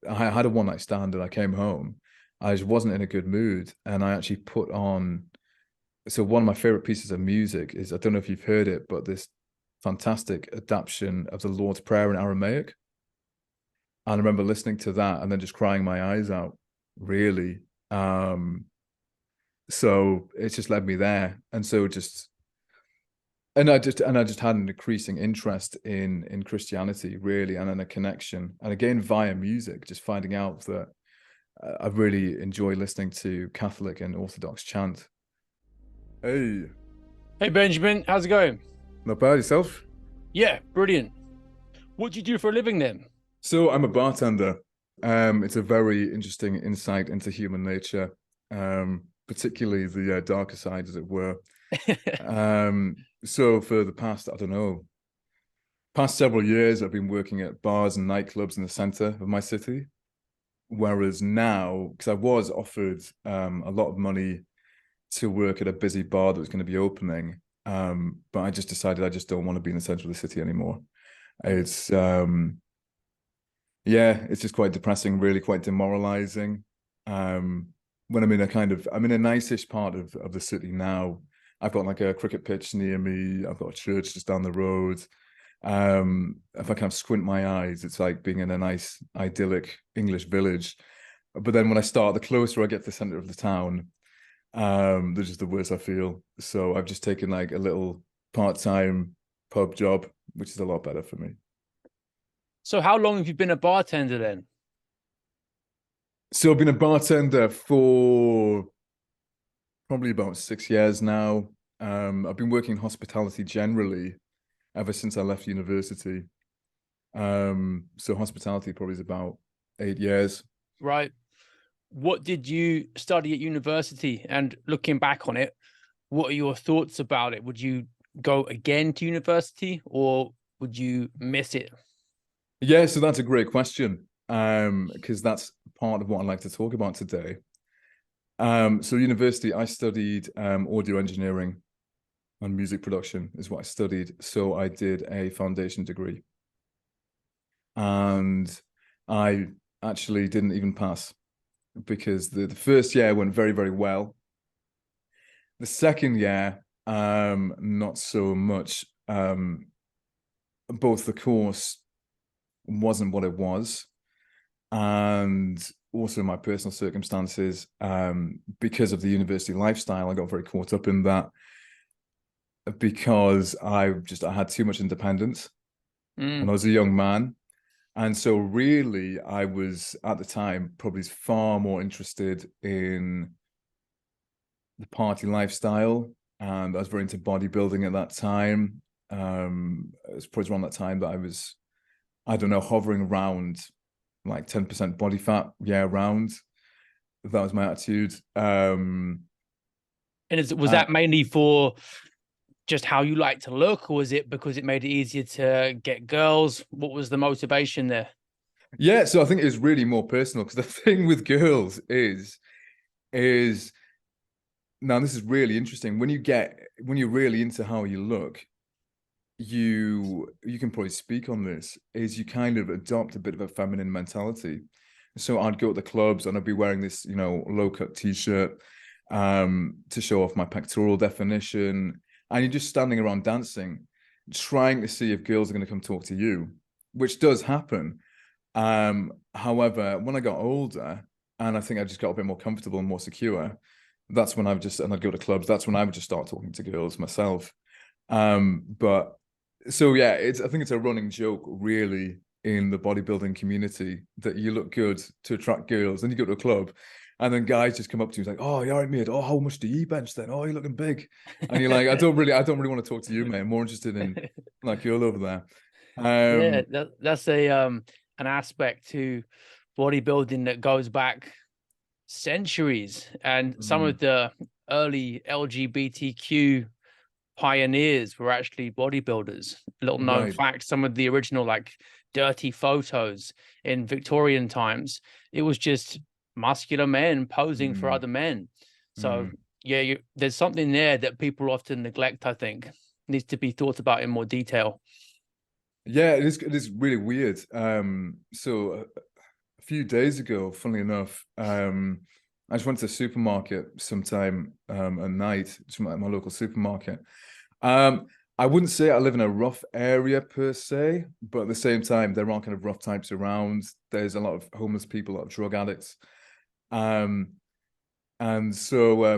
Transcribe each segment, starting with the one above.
I had a one night stand and I came home. I just wasn't in a good mood, and I actually put on. So one of my favorite pieces of music is, I don't know if you've heard it, but this fantastic adaptation of the Lord's Prayer in Aramaic. And I remember listening to that and then just crying my eyes out, really. Um, so it just led me there. And so just and I just had an increasing interest in Christianity, really, and in a connection. And again, via music, just finding out that I really enjoy listening to Catholic and Orthodox chant. Hey, Hey Benjamin, how's it going? not bad yourself? Yeah, brilliant. What do you do for a living then? So I'm a bartender. It's a very interesting insight into human nature, particularly the darker side, as it were. So for the past, I don't know, past several years, I've been working at bars and nightclubs in the center of my city. Whereas now, because I was offered a lot of money to work at a busy bar that was going to be opening, but I just decided I just don't want to be in the center of the city anymore. It's yeah, it's just quite depressing, really quite demoralizing. When I'm in a nice-ish part of the city now. I've got like a cricket pitch near me. I've got a church just down the road. If I kind of squint my eyes, it's like being in a nice, idyllic English village. But then when I start, the closer I get to the center of the town, there's just the worse I feel. So I've just taken like a little part-time pub job, which is a lot better for me. So how long have you been a bartender then? So I've been a bartender for probably about 6 years now. I've been working in hospitality generally ever since I left university. So hospitality probably is about 8 years. Right. What did you study at university? And looking back on it, what are your thoughts about it? Would you go again to university or would you miss it? Yeah, so that's a great question. Because that's part of what I'd like to talk about today. So university, I studied audio engineering and music production is what I studied. So I did a foundation degree, and I actually didn't even pass because the first year went very, very well. The second year, not so much. Both the course wasn't what it was, and also my personal circumstances, because of the university lifestyle, I got very caught up in that because I had too much independence when I Mm. was a young man. And so really I was at the time probably far more interested in the party lifestyle. And I was very into bodybuilding at that time. It was probably around that time that I was, I don't know, hovering around like 10% body fat year round. That was my attitude. And was Uh, that mainly for just how you like to look, or was it because it made it easier to get girls? What was the motivation there? yeah, so I think it's really more personal because the thing with girls is now this is really interesting. When you're really into how you look, you can probably speak on this, is you kind of adopt a bit of a feminine mentality. So I'd go to the clubs and I'd be wearing this, low cut t-shirt, to show off my pectoral definition. And you're just standing around dancing, trying to see if girls are going to come talk to you, which does happen. However, when I got older and I think I just got a bit more comfortable and more secure, that's when and I'd go to clubs, that's when I would just start talking to girls myself. But so yeah, I think it's a running joke really in the bodybuilding community that you look good to attract girls, then you go to a club and then guys just come up to you like, oh, you're all right, mate. Oh, how much do you bench then? Oh, you're looking big. And you're like, I don't really want to talk to you, mate. I'm more interested in like girl over there. Yeah, Um, that's an aspect to bodybuilding that goes back centuries. And some of mm, the early LGBTQ pioneers were actually bodybuilders. Little known right. fact, some of the original like dirty photos in Victorian times, it was just muscular men posing for Mm, other men. So mm. yeah, there's something there that people often neglect, I think. Needs to be thought about in more detail. Yeah, it is really weird. So few days ago, funnily enough, I just went to the supermarket sometime at night, to my local supermarket. I wouldn't say I live in a rough area per se, but at the same time, there are kind of rough types around. There's a lot of homeless people, a lot of drug addicts. Um, and so I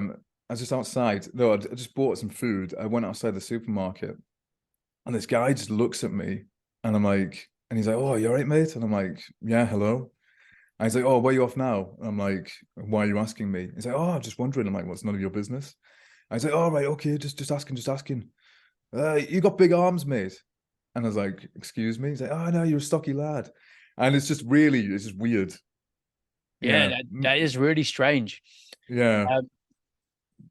was just outside. No, I just bought some food. I went outside the supermarket, and this guy just looks at me, and I'm like, and he's like, "Oh, you all right, mate?" And I'm like, "Yeah, hello." And he's like, "Oh, where are you off now?" And I'm like, "Why are you asking me?" He's like, "Oh, I'm just wondering." I'm like, "Well, it's none of your business." And he's like, "Oh, right, okay, just asking, just asking. You got big arms, mate." And I was like, "Excuse me?" He's like, "Oh, no, you're a stocky lad." And it's just really, it's just weird. Yeah, Yeah. that is really strange. Yeah. Um,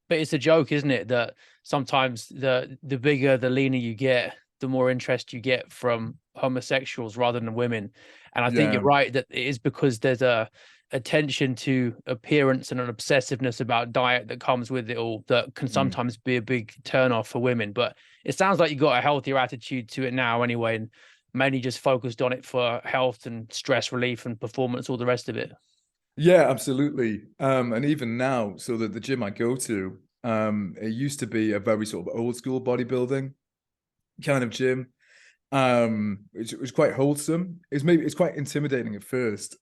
but it's a joke, isn't it? That sometimes the bigger, the leaner you get, the more interest you get from homosexuals rather than women. And I think you're Yeah. right that it is because there's a attention to appearance and an obsessiveness about diet that comes with it all that can Mm. sometimes be a big turn off for women. But it sounds like you got a healthier attitude to it now anyway, and mainly just focused on it for health and stress relief and performance, all the rest of it. Yeah, absolutely. And even now, so that the gym I go to, it used to be a very sort of old school bodybuilding kind of gym. It was quite wholesome. It's quite intimidating at first.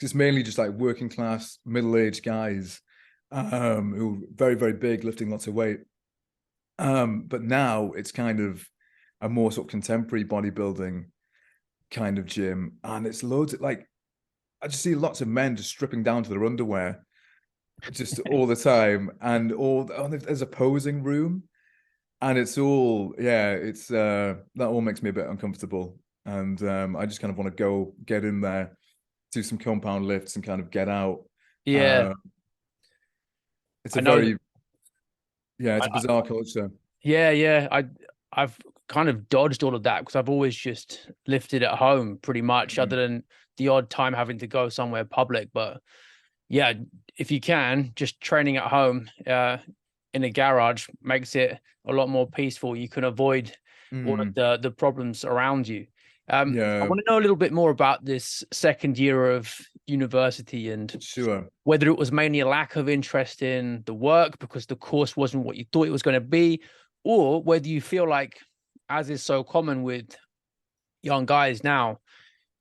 Just mainly just like working class, middle-aged guys, who were very, very big, lifting lots of weight. But now it's kind of a more sort of contemporary bodybuilding kind of gym, and it's loads of like I just see lots of men just stripping down to their underwear just all the time, and there's a posing room, and it's all it's that all makes me a bit uncomfortable, and I just kind of want to go get in there, do some compound lifts, and kind of get out. Yeah, Uh, it's I a know that. very it's a bizarre culture. Yeah. I've kind of dodged all of that because I've always just lifted at home pretty much, Mm. other than the odd time having to go somewhere public. But yeah, if you can, just training at home in a garage makes it a lot more peaceful. You can avoid all of Mm. the problems around you. I Yeah, want to know a little bit more about this second year of university and sure. whether it was mainly a lack of interest in the work because the course wasn't what you thought it was going to be, or whether you feel like, as is so common with young guys now,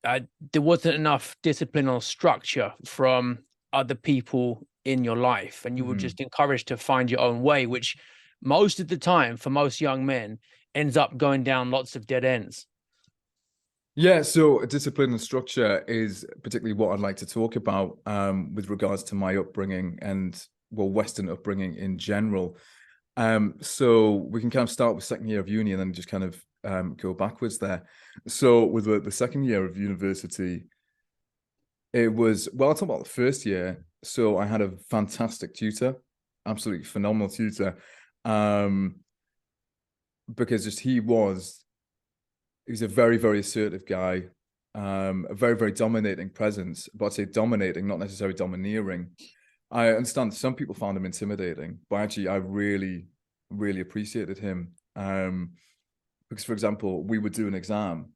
uh, there wasn't enough discipline or structure from other people in your life, and you were Mm. just encouraged to find your own way, which most of the time, for most young men, ends up going down lots of dead ends. Yeah, so discipline and structure is particularly what I'd like to talk about with regards to my upbringing and well, Western upbringing in general. So we can kind of start with second year of uni and then just kind of go backwards there. So with the second year of university, it was well, I'll talk about the first year. So I had a fantastic tutor, absolutely phenomenal tutor, um, because just he's a very, very assertive guy, a very, very dominating presence, but I'd say dominating, not necessarily domineering. I understand some people found him intimidating, but actually I really, really appreciated him. Because for example, we would do an exam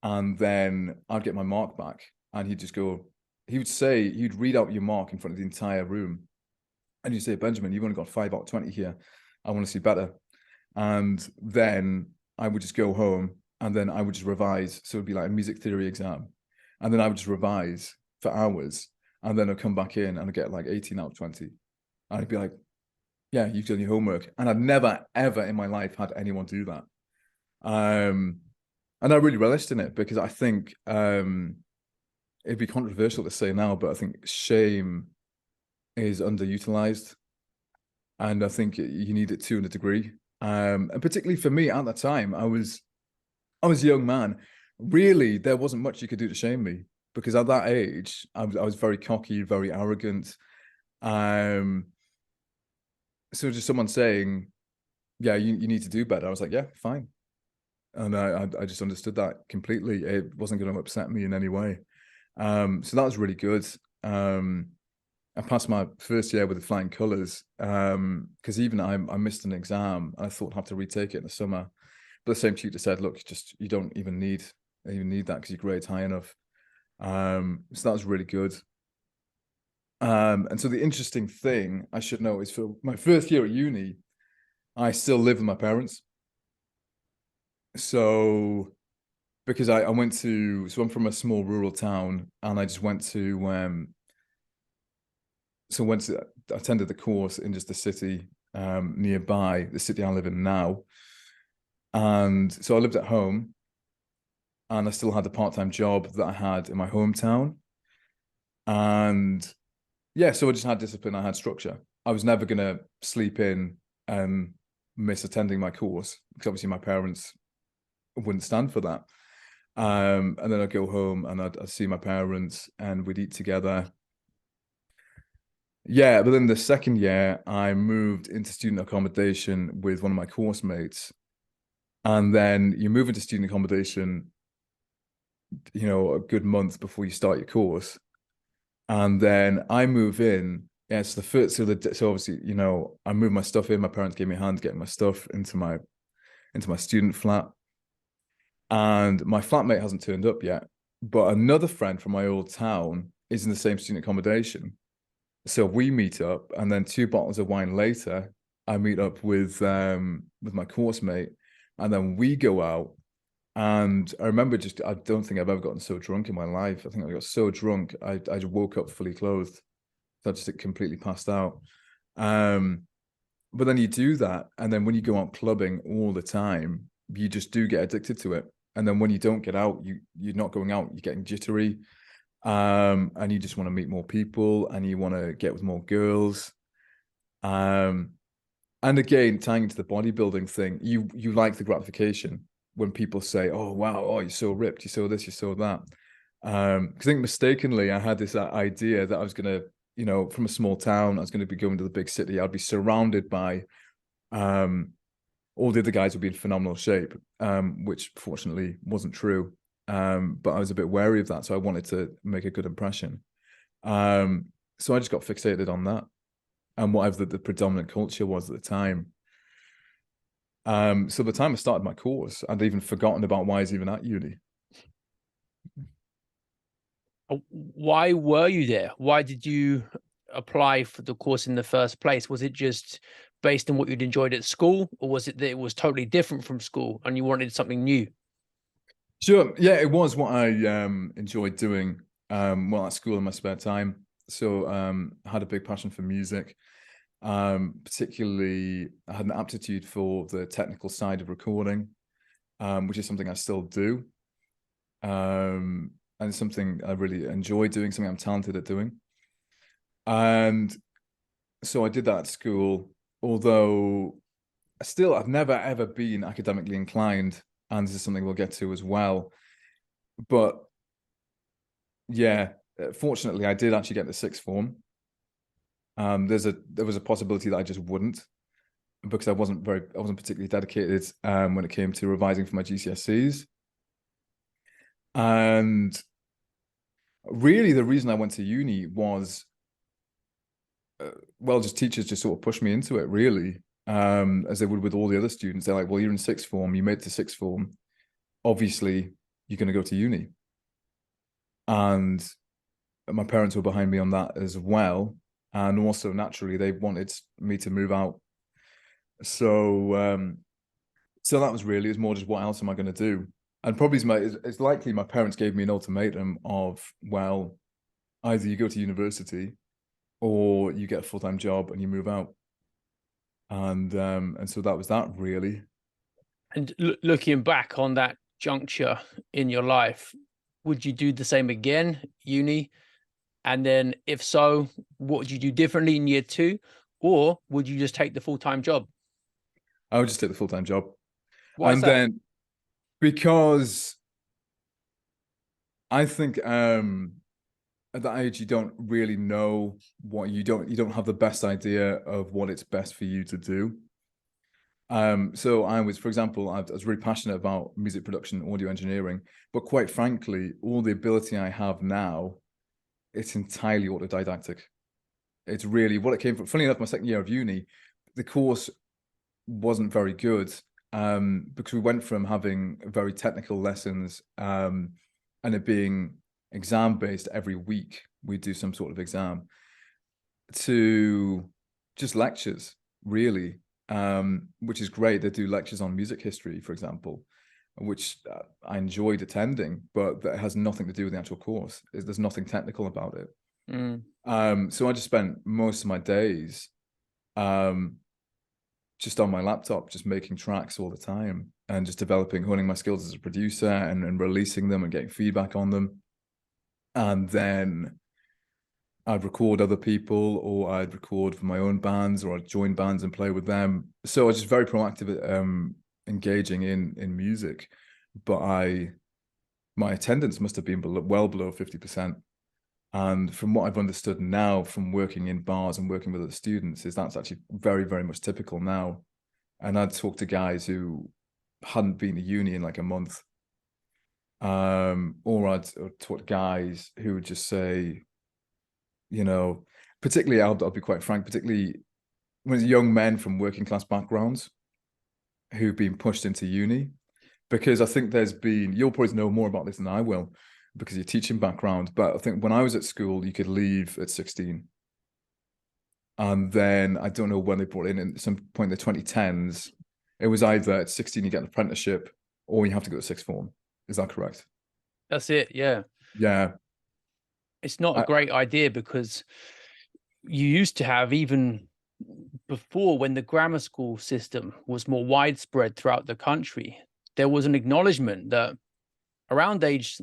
and then I'd get my mark back and he'd read out your mark in front of the entire room. And you'd say, "Benjamin, you've only got 5 out of 20 here. I want to see better." And then I would just go home and then I would just revise. So it'd be like a music theory exam. And then I would just revise for hours. And then I'd come back in and I'd get like 18 out of 20. And I'd be like, "Yeah, you've done your homework." And I'd never, ever in my life had anyone do that. Um, and I really relished in it because I think it'd be controversial to say now, but I think shame is underutilized. And I think you need it to a degree. And particularly for me at that time, I was a young man. Really, there wasn't much you could do to shame me because at that age, I was very cocky, very arrogant. Um, so just someone saying, "Yeah, you need to do better," I was like, "Yeah, fine," and I just understood that completely. It wasn't going to upset me in any way. So that was really good. I passed my first year with the flying colours because even I missed an exam. I thought I'd have to retake it in the summer. But the same tutor said, "Look, just you don't even need that because your grade's high enough." So that was really good. And so the interesting thing I should know is for my first year at uni, I still live with my parents. So because I went to, so I'm from a small rural town, and I just went to attended the course in just the city nearby, the city I live in now. And so I lived at home, and I still had the part-time job that I had in my hometown. And yeah, so I just had discipline, I had structure. I was never gonna sleep in and miss attending my course, because obviously my parents wouldn't stand for that. And then I'd go home and I'd see my parents and we'd eat together. Yeah, but then the second year I moved into student accommodation with one of my course mates. And then you move into student accommodation, you know, a good month before you start your course. And then I move in. Yeah, it's the first, so obviously, you know, I moved my stuff in. My parents gave me a hand getting my stuff into my student flat. And my flatmate hasn't turned up yet. But another friend from my old town is in the same student accommodation. So we meet up, and then 2 bottles of wine later, I meet up with my course mate, and then we go out. And I remember I don't think I've ever gotten so drunk in my life. I think I got so drunk, I just woke up fully clothed. So I just completely passed out. But then you do that, and then when you go out clubbing all the time, you just do get addicted to it. And then when you don't get out, you're not going out, you're getting jittery. And you just want to meet more people, and you want to get with more girls. And again, tying into the bodybuilding thing, you like the gratification when people say, "Oh wow, oh you're so ripped, you're so this, you're so that." I think mistakenly I had this idea that I was gonna, you know, from a small town, I was gonna be going to the big city. I'd be surrounded by all the other guys would be in phenomenal shape, which fortunately wasn't true. But I was a bit wary of that, so I wanted to make a good impression. So I just got fixated on that and whatever the predominant culture was at the time. So by the time I started my course, I'd even forgotten about why I was even at uni. Why were you there? Why did you apply for the course in the first place? Was it just based on what you'd enjoyed at school, or was it that it was totally different from school and you wanted something new? Sure, yeah, it was what I enjoyed doing while at school in my spare time. So I had a big passion for music. Particularly, I had an aptitude for the technical side of recording, which is something I still do. And it's something I really enjoy doing, something I'm talented at doing. And so I did that at school, although I've never ever been academically inclined, and this is something we'll get to as well. But yeah, fortunately, I did actually get the sixth form. There was a possibility that I just wouldn't, because I wasn't particularly dedicated when it came to revising for my GCSEs. And really, the reason I went to uni was, well, just teachers just sort of pushed me into it, really, as they would with all the other students. They're like, well, you're in sixth form, you made it to sixth form, obviously you're going to go to uni. And my parents were behind me on that as well. And also, naturally, they wanted me to move out. So, so that was really, it's more just, what else am I going to do? And probably it's likely my parents gave me an ultimatum of, well, either you go to university or you get a full-time job and you move out. And so that was that, really. And looking back on that juncture in your life, would you do the same again, uni? And then if so, what would you do differently in year two? Or would you just take the full-time job? I would just take the full-time job. Why is And that? then, because I think at that age you don't really know what you don't have the best idea of what it's best for you to do. So I was, for example, I was really passionate about music production, audio engineering, but quite frankly, all the ability I have now, it's entirely autodidactic. It's really what it came from. Funny enough, my second year of uni, the course wasn't very good, because we went from having very technical lessons, and it being exam based. Every week we do some sort of exam, to just lectures, really, which is great. They do lectures on music history, for example, which I enjoyed attending, but that has nothing to do with the actual course. There's nothing technical about it. So I just spent most of my days just on my laptop, just making tracks all the time and just honing my skills as a producer and releasing them and getting feedback on them. And then I'd record other people, or I'd record for my own bands, or I'd join bands and play with them. So I was just very proactive at engaging in music. But my attendance must have been well below 50%. And from what I've understood now from working in bars and working with other students, is that's actually very, very much typical now. And I'd talk to guys who hadn't been to uni in like a month. Or I'd talk to guys who would just say, particularly, I'll be quite frank, particularly when it's young men from working class backgrounds who've been pushed into uni, because I think you'll probably know more about this than I will, because your teaching background, but I think when I was at school, you could leave at 16. And then I don't know when they brought in at some point in the 2010s, it was either at 16 you get an apprenticeship or you have to go to sixth form. Is that correct? That's it. Yeah. Yeah. It's not a great idea, because you used to have, even before, when the grammar school system was more widespread throughout the country, there was an acknowledgement that around age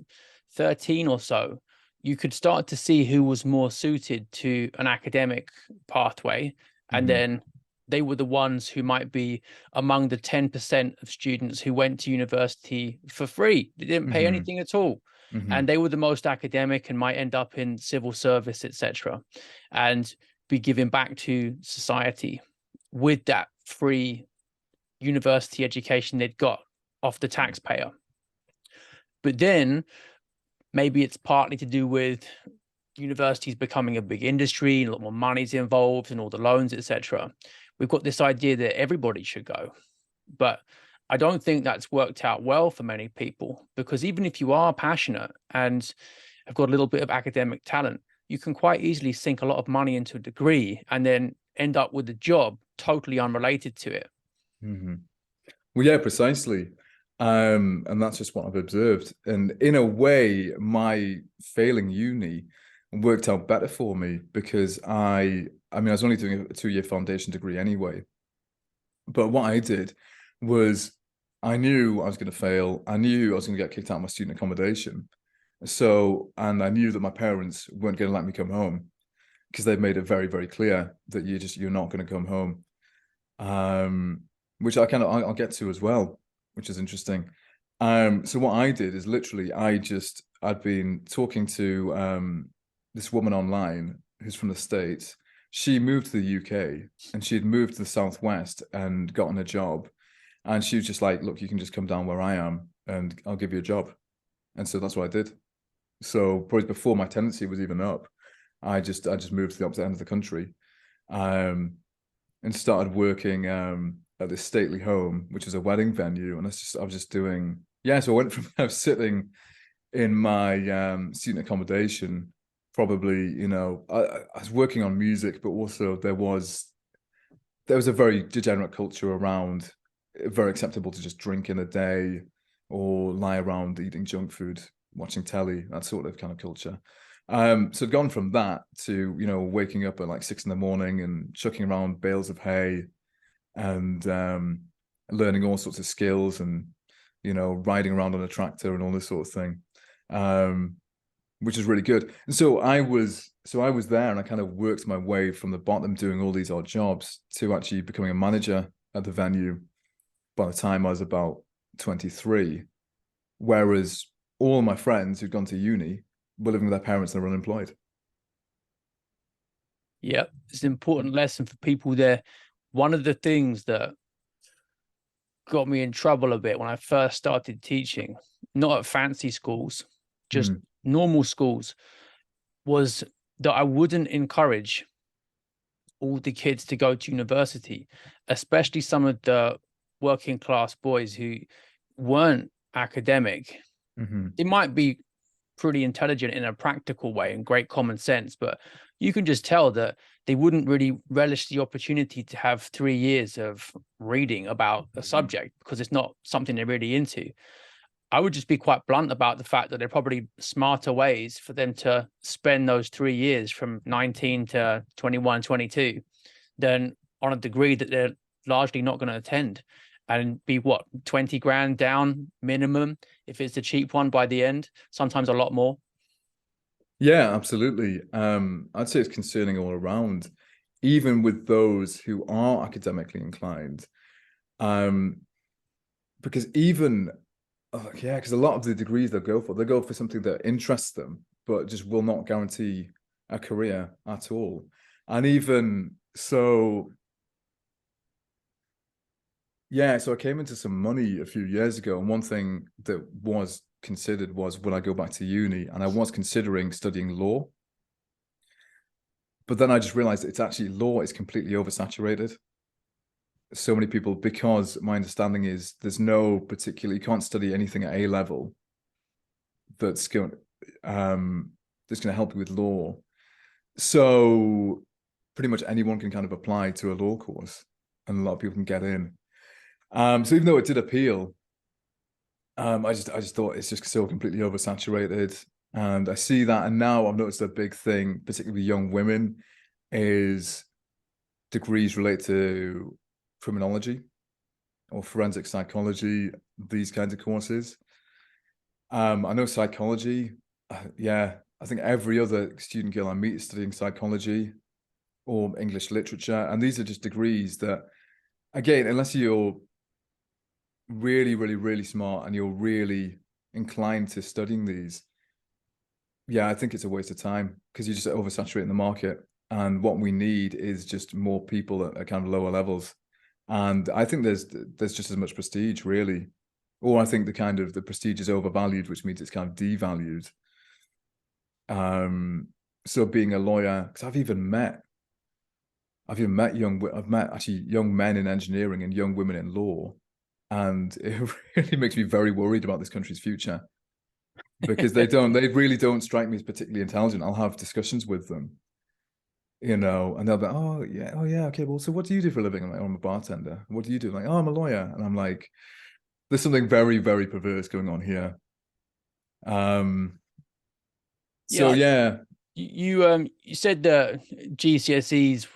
13 or so, you could start to see who was more suited to an academic pathway. And then they were the ones who might be among the 10% of students who went to university for free. They didn't pay anything at all. And they were the most academic and might end up in civil service, etc., and be giving back to society with that free university education they'd got off the taxpayer. But then maybe it's partly to do with universities becoming a big industry, a lot more money's involved and all the loans, etc. We've got this idea that everybody should go. But I don't think that's worked out well for many people, because even if you are passionate and have got a little bit of academic talent, you can quite easily sink a lot of money into a degree and then end up with a job totally unrelated to it. Well, yeah, precisely. And that's just what I've observed. And in a way, my failing uni worked out better for me, because I was only doing a 2-year foundation degree anyway. But what I did was, I knew I was going to fail. I knew I was going to get kicked out of my student accommodation. And I knew that my parents weren't going to let me come home, because they've made it very, very clear that you're not going to come home. Which I'll get to as well, which is interesting. So what I did is literally, I'd been talking to this woman online who's from the States. She moved to the UK and she'd moved to the Southwest and gotten a job. And she was just like, look, you can just come down where I am and I'll give you a job. And so that's what I did. So probably before my tenancy was even up, I just moved to the opposite end of the country, and started working at this stately home, which is a wedding venue. And I was just doing, so I went from, I was sitting in my student accommodation, probably, I was working on music, but also there was a very degenerate culture around, very acceptable to just drink in a day or lie around eating junk food, watching telly, that sort of kind of culture. So I'd gone from that to, waking up at like 6 a.m. and chucking around bales of hay and learning all sorts of skills and, riding around on a tractor and all this sort of thing, which is really good. And so I was there, and I kind of worked my way from the bottom, doing all these odd jobs, to actually becoming a manager at the venue by the time I was about 23. Whereas all my friends who'd gone to uni were living with their parents and were unemployed. Yeah, it's an important lesson for people there. One of the things that got me in trouble a bit when I first started teaching, not at fancy schools, just normal schools, was that I wouldn't encourage all the kids to go to university, especially some of the working class boys who weren't academic. They might be pretty intelligent in a practical way and great common sense, but you can just tell that they wouldn't really relish the opportunity to have 3 years of reading about a subject because it's not something they're really into. I would just be quite blunt about the fact that there are probably smarter ways for them to spend those 3 years from 19 to 21, 22 than on a degree that they're largely not going to attend, and be what, 20 grand down minimum if it's the cheap one by the end, sometimes a lot more. Yeah, absolutely. I'd say it's concerning all around, even with those who are academically inclined. Because even yeah, because a lot of the degrees they'll go for something that interests them, but just will not guarantee a career at all. And even so, yeah, so I came into some money a few years ago, and one thing that was considered was, would I go back to uni? And I was considering studying law. But then I just realized it's actually, law is completely oversaturated. So many people, because my understanding is there's no particular, you can't study anything at A level that's going to help you with law. So pretty much anyone can kind of apply to a law course, and a lot of people can get in. So even though it did appeal, I just thought it's just so completely oversaturated. And I see that, and now I've noticed a big thing, particularly with young women, is degrees related to criminology or forensic psychology, these kinds of courses. I know psychology. Yeah, I think every other student girl I meet is studying psychology or English literature. And these are just degrees that, again, unless you're really, really, really smart and you're really inclined to studying these, yeah, I think it's a waste of time, because you're just oversaturating the market. And what we need is just more people at kind of lower levels. And I think there's just as much prestige, really. Or I think the prestige is overvalued, which means it's kind of devalued. So being a lawyer, because I've met actually young men in engineering and young women in law, and it really makes me very worried about this country's future, because they really don't strike me as particularly intelligent. I'll have discussions with them, and they'll be, oh yeah, okay, well, so what do you do for a living? I'm like, oh, I'm a bartender. What do you do? I'm like, oh, I'm a lawyer. And I'm like, there's something very, very perverse going on here. So yeah. You said that GCSEs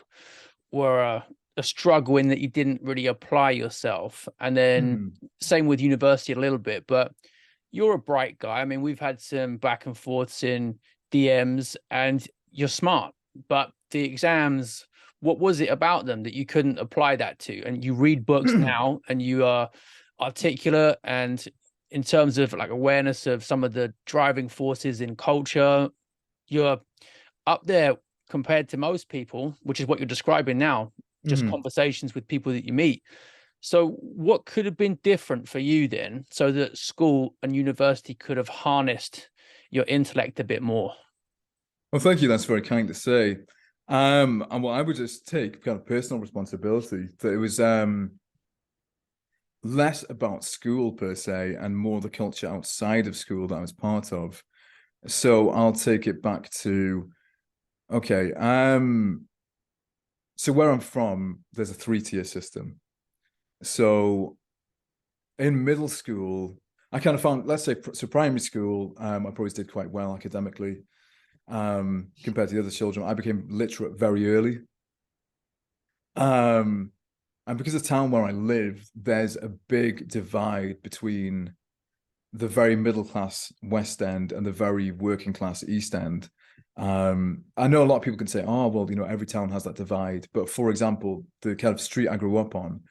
were a struggle in that you didn't really apply yourself, and then same with university a little bit. But you're a bright guy. I mean, we've had some back and forths in DMs, and you're smart. But the exams, what was it about them that you couldn't apply that to? And you read books now, and you are articulate, and in terms of like awareness of some of the driving forces in culture, you're up there compared to most people, which is what you're describing now, just conversations with people that you meet. So what could have been different for you then, so that school and university could have harnessed your intellect a bit more? Well, thank you. That's very kind to say. And what I would just take kind of personal responsibility, that it was less about school per se and more the culture outside of school that I was part of. So I'll take it back to, okay, so where I'm from, there's a 3-tier system. So in middle school, I kind of found, let's say, so primary school, I probably did quite well academically compared to the other children. I became literate very early. And because of the town where I live, there's a big divide between the very middle class West End and the very working class East End. I know a lot of people can say, oh, well, every town has that divide. But for example, the kind of street I grew up on,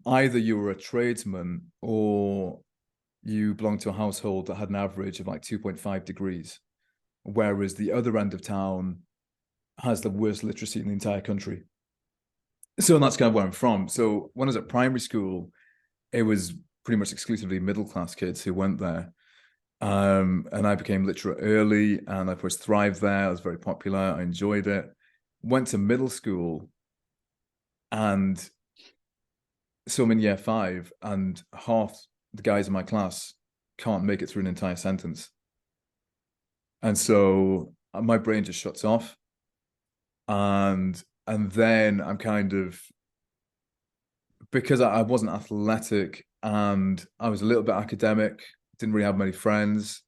either you were a tradesman or you belonged to a household that had an average of like 2.5 degrees, whereas the other end of town has the worst literacy in the entire country. So that's kind of where I'm from. So when I was at primary school, it was pretty much exclusively middle-class kids who went there. And I became literate early, and I first thrived there. I was very popular. I enjoyed it. Went to middle school, and so I'm in year 5, and half the guys in my class can't make it through an entire sentence. And so my brain just shuts off. And then I'm kind of, because I wasn't athletic and I was a little bit academic, didn't really have many friends.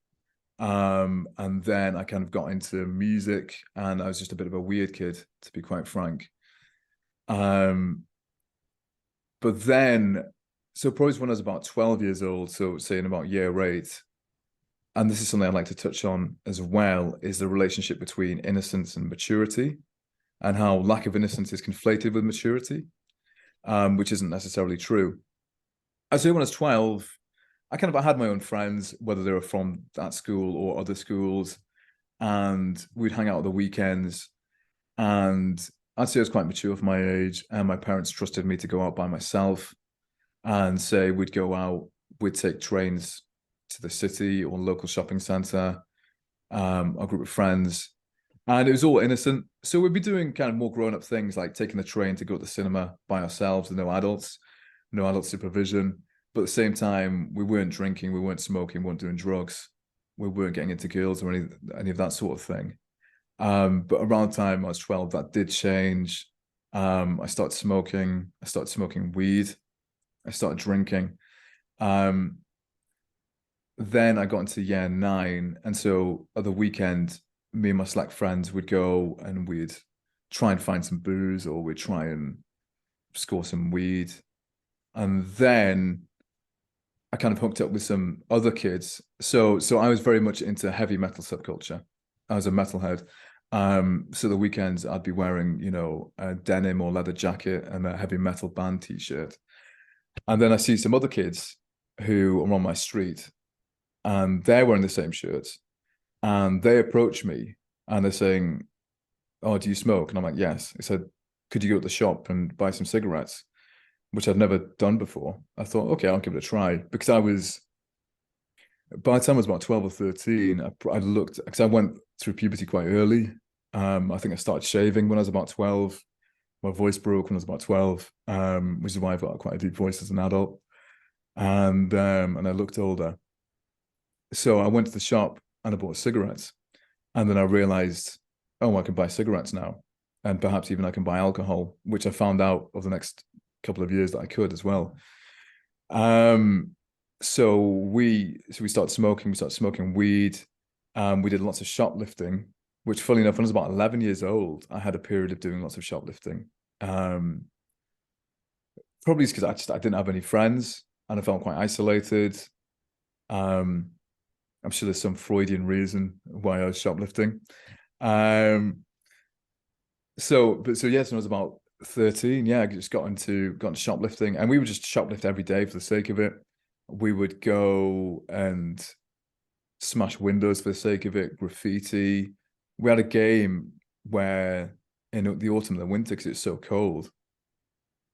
And then I kind of got into music, and I was just a bit of a weird kid, to be quite frank. But then, so probably when I was about 12 years old, so say in about year 8, and this is something I'd like to touch on as well, is the relationship between innocence and maturity, and how lack of innocence is conflated with maturity, which isn't necessarily true. I say when I was 12, I had my own friends, whether they were from that school or other schools, and we'd hang out at the weekends. And I'd say I was quite mature for my age, and my parents trusted me to go out by myself. And say we'd go out, we'd take trains to the city or local shopping centre, a group of friends, and it was all innocent. So we'd be doing kind of more grown-up things, like taking the train to go to the cinema by ourselves, and no adult supervision. But at the same time, we weren't drinking, we weren't smoking, we weren't doing drugs, we weren't getting into girls or any of that sort of thing. But around the time I was 12, that did change. I started smoking weed, I started drinking. Then I got into year 9, and so at the weekend, me and my select friends would go and we'd try and find some booze, or we'd try and score some weed. And then I kind of hooked up with some other kids. So I was very much into heavy metal subculture. I was a metalhead. So the weekends I'd be wearing, a denim or leather jacket and a heavy metal band t-shirt. And then I see some other kids who are on my street, and they're wearing the same shirts, and they approach me and they're saying, "Oh, do you smoke?" And I'm like, "Yes." He said, "Could you go to the shop and buy some cigarettes?" Which I'd never done before. I thought, okay, I'll give it a try, because by the time I was about 12 or 13, I looked, because I went through puberty quite early. I think I started shaving when I was about 12. My voice broke when I was about 12, which is why I've got quite a deep voice as an adult. And I looked older. So I went to the shop and I bought cigarettes. And then I realized, oh, I can buy cigarettes now. And perhaps even I can buy alcohol, which I found out over the next couple of years that I could as well. So we started smoking weed. We did lots of shoplifting, which, funny enough, when I was about 11 years old, I had a period of doing lots of shoplifting. Probably because I didn't have any friends and I felt quite isolated. I'm sure there's some Freudian reason why I was shoplifting. So yes, when I was about 13, I just got into shoplifting, and we would just shoplift every day for the sake of it. We would go and smash windows for the sake of it, graffiti. We had a game where in the autumn and the winter, because it was so cold,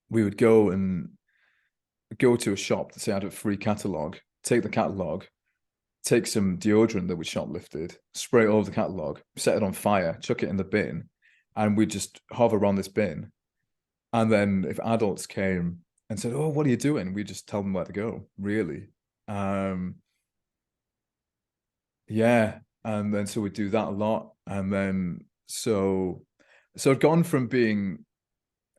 we would go to a shop that say had a free catalog, take the catalog, take some deodorant that we shoplifted, spray it over the catalog, set it on fire, chuck it in the bin, and we'd just hover around this bin. And then if adults came and said, "Oh, what are you doing?" we just tell them where to go, really. Yeah. And then so we'd do that a lot. And then so I'd gone from being,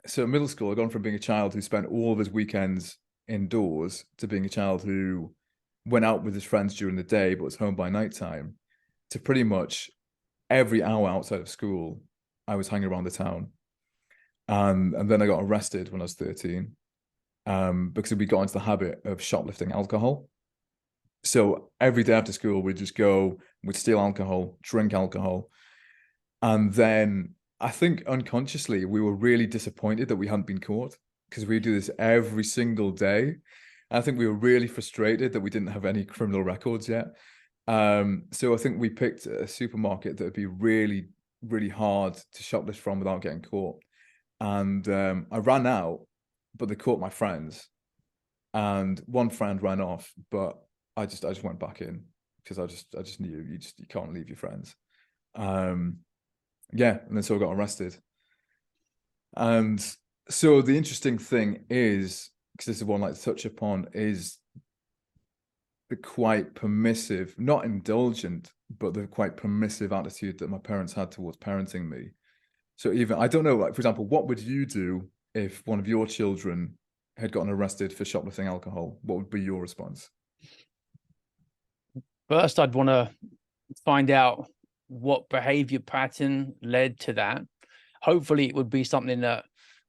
so in middle school, I'd gone from being a child who spent all of his weekends indoors to being a child who went out with his friends during the day but was home by nighttime, to pretty much every hour outside of school I was hanging around the town. And then I got arrested when I was 13, because we got into the habit of shoplifting alcohol. So every day after school, we'd just go, we'd steal alcohol, drink alcohol. And then I think unconsciously, we were really disappointed that we hadn't been caught, because we do this every single day. I think we were really frustrated that we didn't have any criminal records yet. So I think we picked a supermarket that would be really, really hard to shoplift from without getting caught. And I ran out, but they caught my friends. And one friend ran off, but I just went back in, because I just knew you can't leave your friends. And then so I got arrested. And so the interesting thing is, because this is one I'd like to touch upon, is the quite permissive, not indulgent, but the quite permissive attitude that my parents had towards parenting me. So even, I don't know, like, for example, what would you do if one of your children had gotten arrested for shoplifting alcohol? What would be your response? First, I'd want to find out what behavior pattern led to that. Hopefully, it would be something that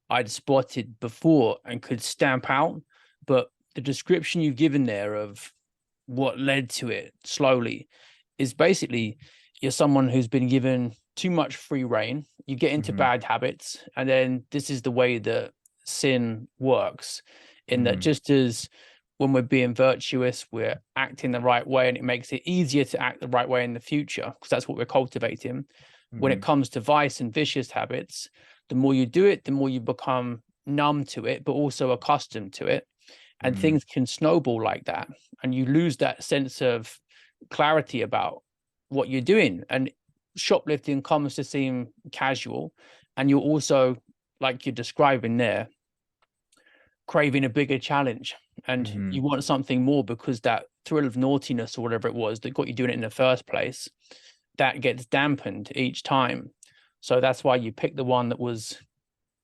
I'd spotted before and could stamp out. But the description you've given there of what led to it slowly is basically you're someone who's been given too much free reign. You get into bad habits, and then this is the way that sin works, in that just as when we're being virtuous, we're acting the right way, and it makes it easier to act the right way in the future because that's what we're cultivating. When it comes to vice and vicious habits, the more you do it, the more you become numb to it, but also accustomed to it. And things can snowball like that. And you lose that sense of clarity about what you're doing. And shoplifting comes to seem casual. And you're also, like you're describing there, craving a bigger challenge. And you want something more because that thrill of naughtiness or whatever it was that got you doing it in the first place, that gets dampened each time. So that's why you picked the one that was,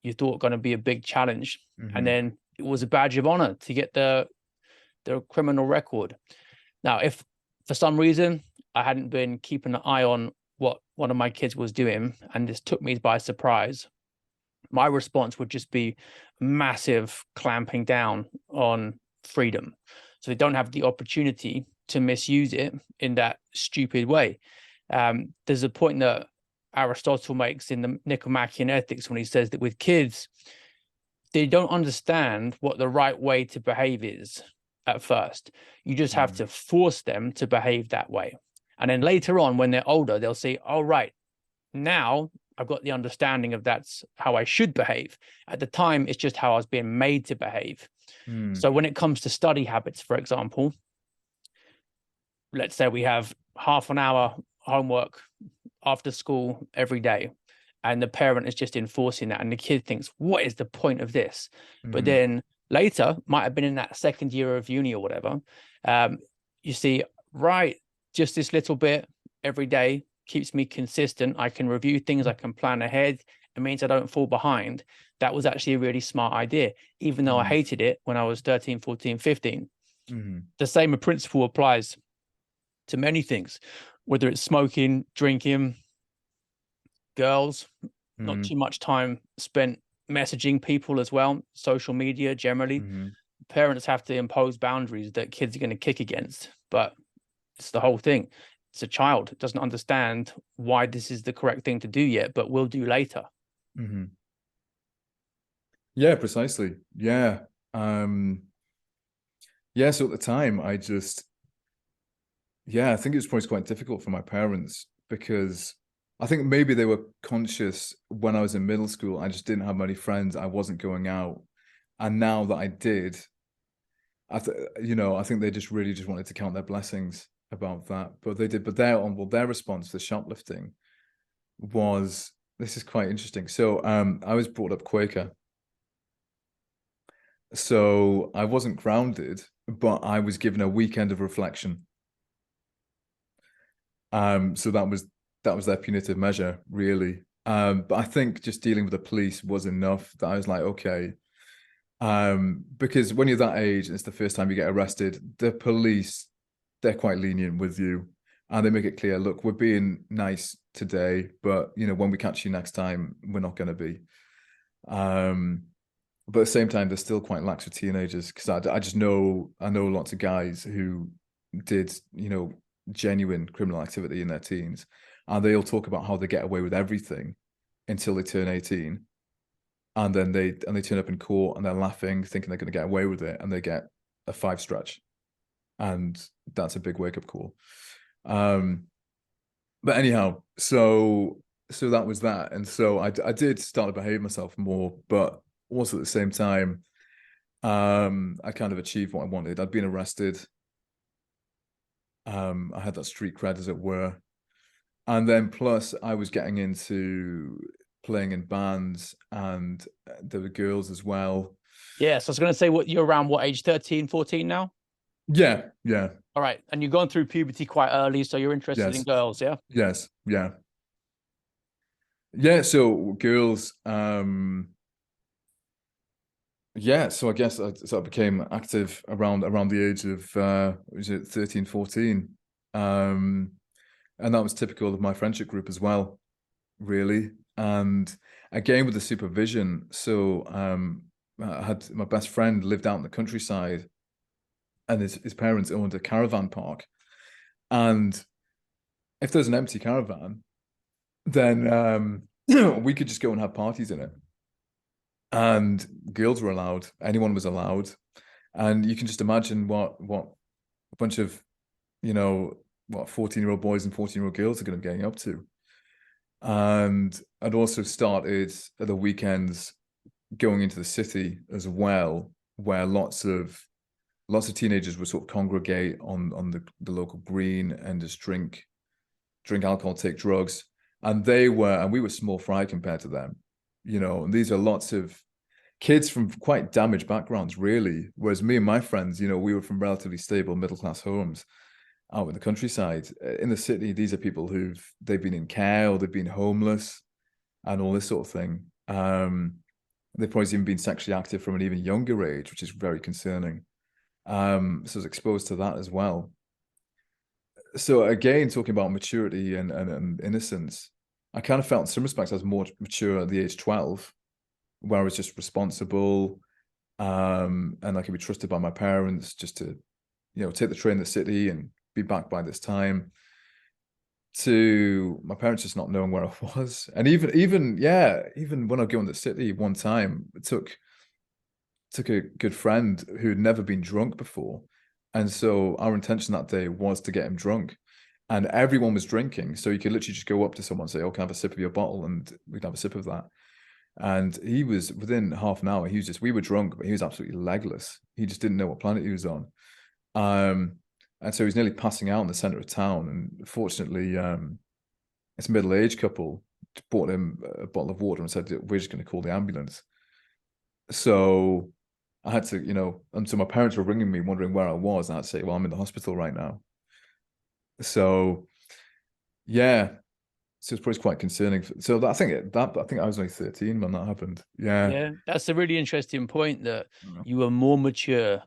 you thought, going to be a big challenge. And then it was a badge of honor to get the criminal record. Now, if for some reason I hadn't been keeping an eye on what one of my kids was doing, and this took me by surprise, my response would just be massive clamping down on freedom. So they don't have the opportunity to misuse it in that stupid way. There's a point that Aristotle makes in the Nicomachean Ethics when he says that with kids, they don't understand what the right way to behave is at first. You just have to force them to behave that way. And then later on, when they're older, they'll say, oh, right, now I've got the understanding of that's how I should behave. At the time, it's just how I was being made to behave. So when it comes to study habits, for example, let's say we have half an hour homework after school every day, and the parent is just enforcing that, and the kid thinks, what is the point of this? But then later, might have been in that second year of uni or whatever, you see, right, just this little bit every day keeps me consistent. I can review things, I can plan ahead. It means I don't fall behind. That was actually a really smart idea, even though I hated it when I was 13, 14, 15. The same principle applies to many things, whether it's smoking, drinking, girls, not too much time spent messaging people as well, social media generally. Parents have to impose boundaries that kids are going to kick against, but it's the whole thing. It's a child, it doesn't understand why this is the correct thing to do yet, but will do later. Yeah, precisely. Yeah. Yeah, so at the time, I think it was probably quite difficult for my parents because I think maybe they were conscious when I was in middle school. I just didn't have many friends. I wasn't going out. And now that I did, I think they just really just wanted to count their blessings about that. But they did. But their response to shoplifting was, this is quite interesting. So I was brought up Quaker. So I wasn't grounded, but I was given a weekend of reflection. So that was their punitive measure, really. But I think just dealing with the police was enough that I was like, okay. Because when you're that age and it's the first time you get arrested, the police, they're quite lenient with you. And they make it clear, look, we're being nice today, but when we catch you next time, we're not going to be. But at the same time, they're still quite lax with teenagers because I know lots of guys who did, genuine criminal activity in their teens, and they all talk about how they get away with everything until they turn 18. And then they turn up in court and they're laughing, thinking they're going to get away with it, and they get a 5 stretch. And that's a big wake-up call. But anyhow, so that was that. And so I did start to behave myself more, but also at the same time, I kind of achieved what I wanted. I'd been arrested. I had that street cred, as it were. And then plus I was getting into playing in bands, and there were girls as well. Yeah, so I was going to say, you're around what age, 13, 14 now? Yeah, yeah, All right. And you're going through puberty quite early, so you're interested in yes, girls, yeah? yes, yeah, yeah. So girls, yeah. So I guess I became active around the age of was it 13, 14, and that was typical of my friendship group as well, really. And again with the supervision. So I had my best friend lived out in the countryside, and his parents owned a caravan park. And if there's an empty caravan, then we could just go and have parties in it. And girls were allowed, anyone was allowed. And you can just imagine what a bunch of, you know, what 14-year-old boys and 14-year-old girls are going to be getting up to. And I'd also started at the weekends going into the city as well, where lots of teenagers would sort of congregate on the local green and just drink alcohol, take drugs. And we were small fry compared to them, and these are lots of kids from quite damaged backgrounds, really. Whereas me and my friends, we were from relatively stable middle-class homes out in the countryside. In the city, these are people they've been in care or they've been homeless and all this sort of thing. They've probably even been sexually active from an even younger age, which is very concerning. So I was exposed to that as well. So again, talking about maturity and innocence, I kind of felt in some respects I was more mature at the age 12, where I was just responsible, and I could be trusted by my parents just to, take the train to the city and be back by this time. To my parents just not knowing where I was, and even when I go in the city one time, it took a good friend who'd never been drunk before. And so our intention that day was to get him drunk. And everyone was drinking. So you could literally just go up to someone and say, "Oh, can I have a sip of your bottle?" And we'd have a sip of that. And he was within half an hour, we were drunk, but he was absolutely legless. He just didn't know what planet he was on. Um, and so he was nearly passing out in the center of town. And fortunately, it's a middle-aged couple bought him a bottle of water and said, "We're just going to call the ambulance." So I had to, and so my parents were ringing me, wondering where I was, and I'd say, "Well, I'm in the hospital right now." So yeah, so it's probably quite concerning. So I think I was only 13 when that happened. Yeah. Yeah, that's a really interesting point that you were more mature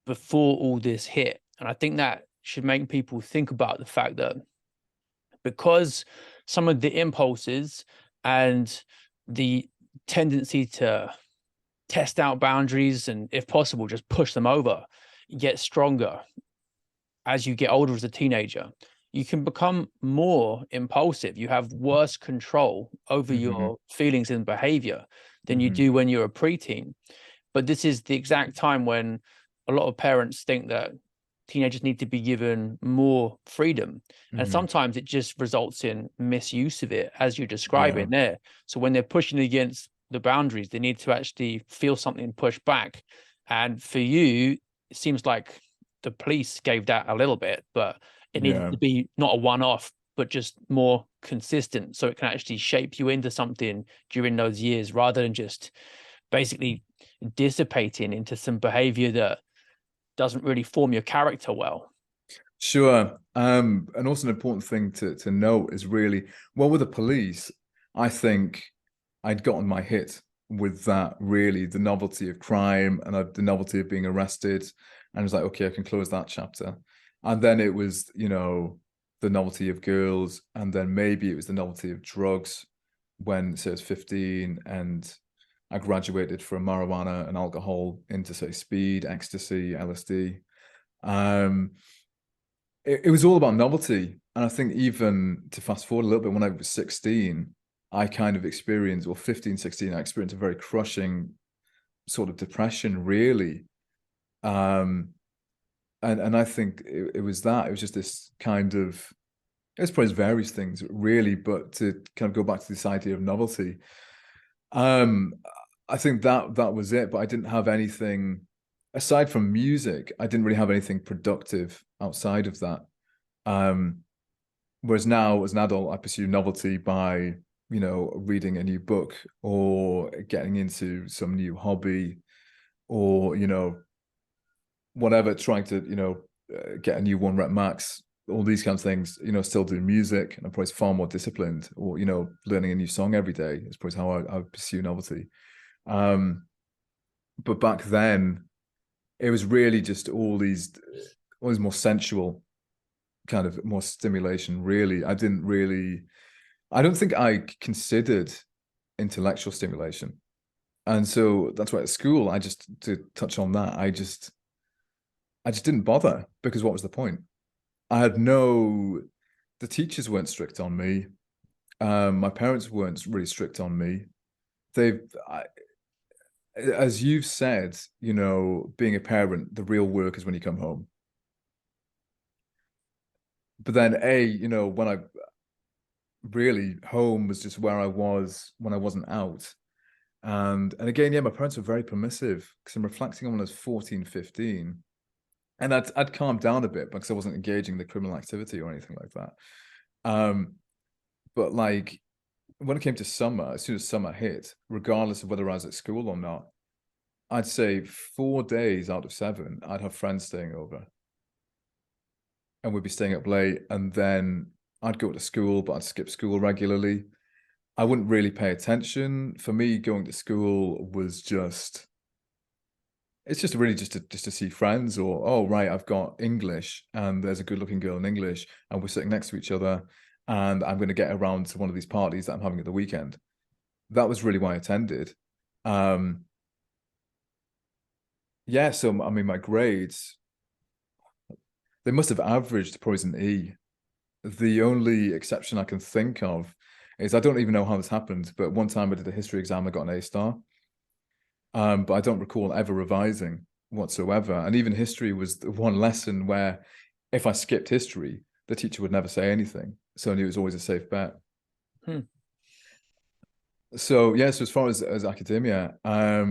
before all this hit. And I think that should make people think about the fact that because some of the impulses and the tendency to test out boundaries and, if possible, just push them over, get stronger as you get older as a teenager. You can become more impulsive. You have worse control over Mm-hmm. your feelings and behavior than you Mm-hmm. do when you're a preteen. But this is the exact time when a lot of parents think that teenagers need to be given more freedom. And Mm-hmm. sometimes it just results in misuse of it, as you're Yeah. describing there. So when they're pushing against the boundaries, they need to actually feel something push back. And for you, it seems like the police gave that a little bit, but it needed Yeah. to be not a one-off, but just more consistent, so it can actually shape you into something during those years, rather than just basically dissipating into some behavior that doesn't really form your character well. Sure. And also an important thing to note is really, well, with the police, I think I'd gotten my hit with that, really, the novelty of crime and the novelty of being arrested. And it was like, okay, I can close that chapter. And then it was, the novelty of girls, and then maybe it was the novelty of drugs when, say, I was 15 and I graduated from marijuana and alcohol into, say, speed, ecstasy, LSD. Um, it was all about novelty. And I think even to fast forward a little bit, when I was 16, I kind of experienced, or 15, 16, I experienced a very crushing sort of depression, really. Um, and I think it was it was just this kind of, it's probably various things, really, but to kind of go back to this idea of novelty, um, I think that was it. But I didn't have anything aside from music. I didn't really have anything productive outside of that. Um, Whereas now, as an adult, I pursue novelty by, reading a new book or getting into some new hobby, or, whatever, trying to, get a new 1 rep max, all these kinds of things, still doing music, and I'm probably far more disciplined, or, learning a new song every day is probably how I would pursue novelty. But back then, it was really just all these more sensual kind of more stimulation, really. I don't think I considered intellectual stimulation. And so that's why at school, to touch on that, I just didn't bother, because what was the point? The teachers weren't strict on me. My parents weren't really strict on me. As you've said, being a parent, the real work is when you come home. But then when I really, home was just where I was when I wasn't out. And again, yeah, my parents were very permissive, because I'm reflecting on when I was 14, 15. And I'd calmed down a bit because I wasn't engaging in the criminal activity or anything like that. But like, when it came to summer, as soon as summer hit, regardless of whether I was at school or not, I'd say 4 days out of 7, I'd have friends staying over. And we'd be staying up late, and then I'd go to school, but I'd skip school regularly. I wouldn't really pay attention. For me, going to school was it's just really just to see friends, or, oh, right, I've got English, and there's a good-looking girl in English, and we're sitting next to each other, and I'm going to get around to one of these parties that I'm having at the weekend. That was really why I attended. Yeah, so, I mean, my grades, they must have averaged probably an E. The only exception I can think of is, I don't even know how this happened, but one time I did a history exam, I got an A-star. But I don't recall ever revising whatsoever. And even history was the one lesson where, if I skipped history, the teacher would never say anything. So I knew it was always a safe bet. So yeah, so as far as academia, I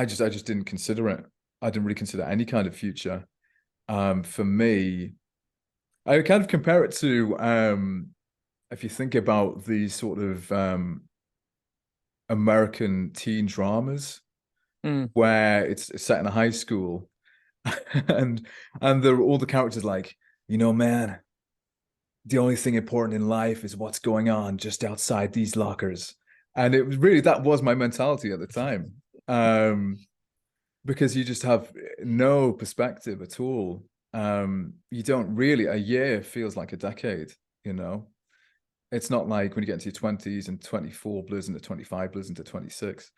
just didn't consider it. I didn't really consider any kind of future. For me, I kind of compare it to, if you think about the sort of American teen dramas, where it's set in a high school, and all the characters like, man, the only thing important in life is what's going on just outside these lockers. And it was really, that was my mentality at the time. Because you just have no perspective at all. You don't really, a year feels like a decade, It's not like when you get into your 20s and 24 blurs into 25 blurs into 26.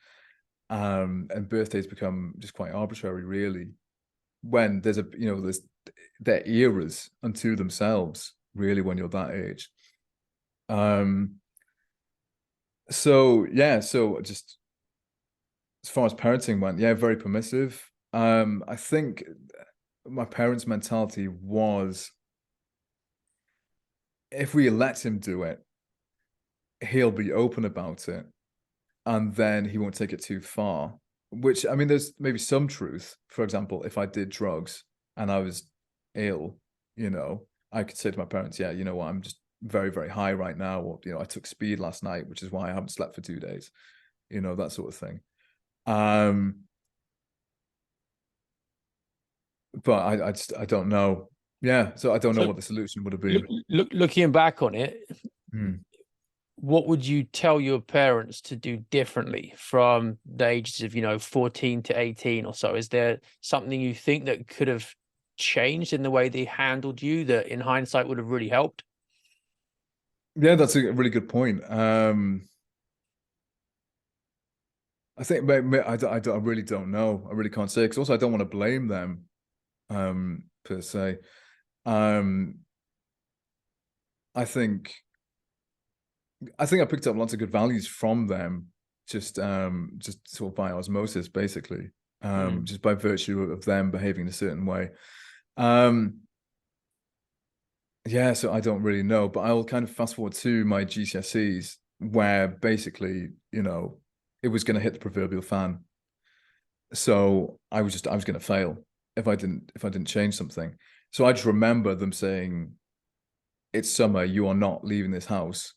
And birthdays become just quite arbitrary, really, when there's their eras unto themselves, really, when you're that age. So yeah, so just as far as parenting went, yeah, very permissive. I think my parents' mentality was, if we let him do it, he'll be open about it, and then he won't take it too far. Which, I mean, there's maybe some truth. For example, if I did drugs and I was ill, I could say to my parents, yeah, you know what, I'm just very, very high right now, or, I took speed last night, which is why I haven't slept for 2 days, that sort of thing. But I don't know. Yeah, so I don't know what the solution would have been. Looking back on it, what would you tell your parents to do differently from the ages of 14 to 18 or so? Is there something you think that could have changed in the way they handled you that in hindsight would have really helped? Yeah, that's a really good point. I think I really don't know. I really can't say, because also I don't want to blame them, per se. I think I picked up lots of good values from them, just sort of by osmosis, basically, just by virtue of them behaving in a certain way. Yeah, so I don't really know, but I'll kind of fast forward to my GCSEs, where basically, it was going to hit the proverbial fan. So I was going to fail if I didn't change something. So I just remember them saying, "It's summer. You are not leaving this house.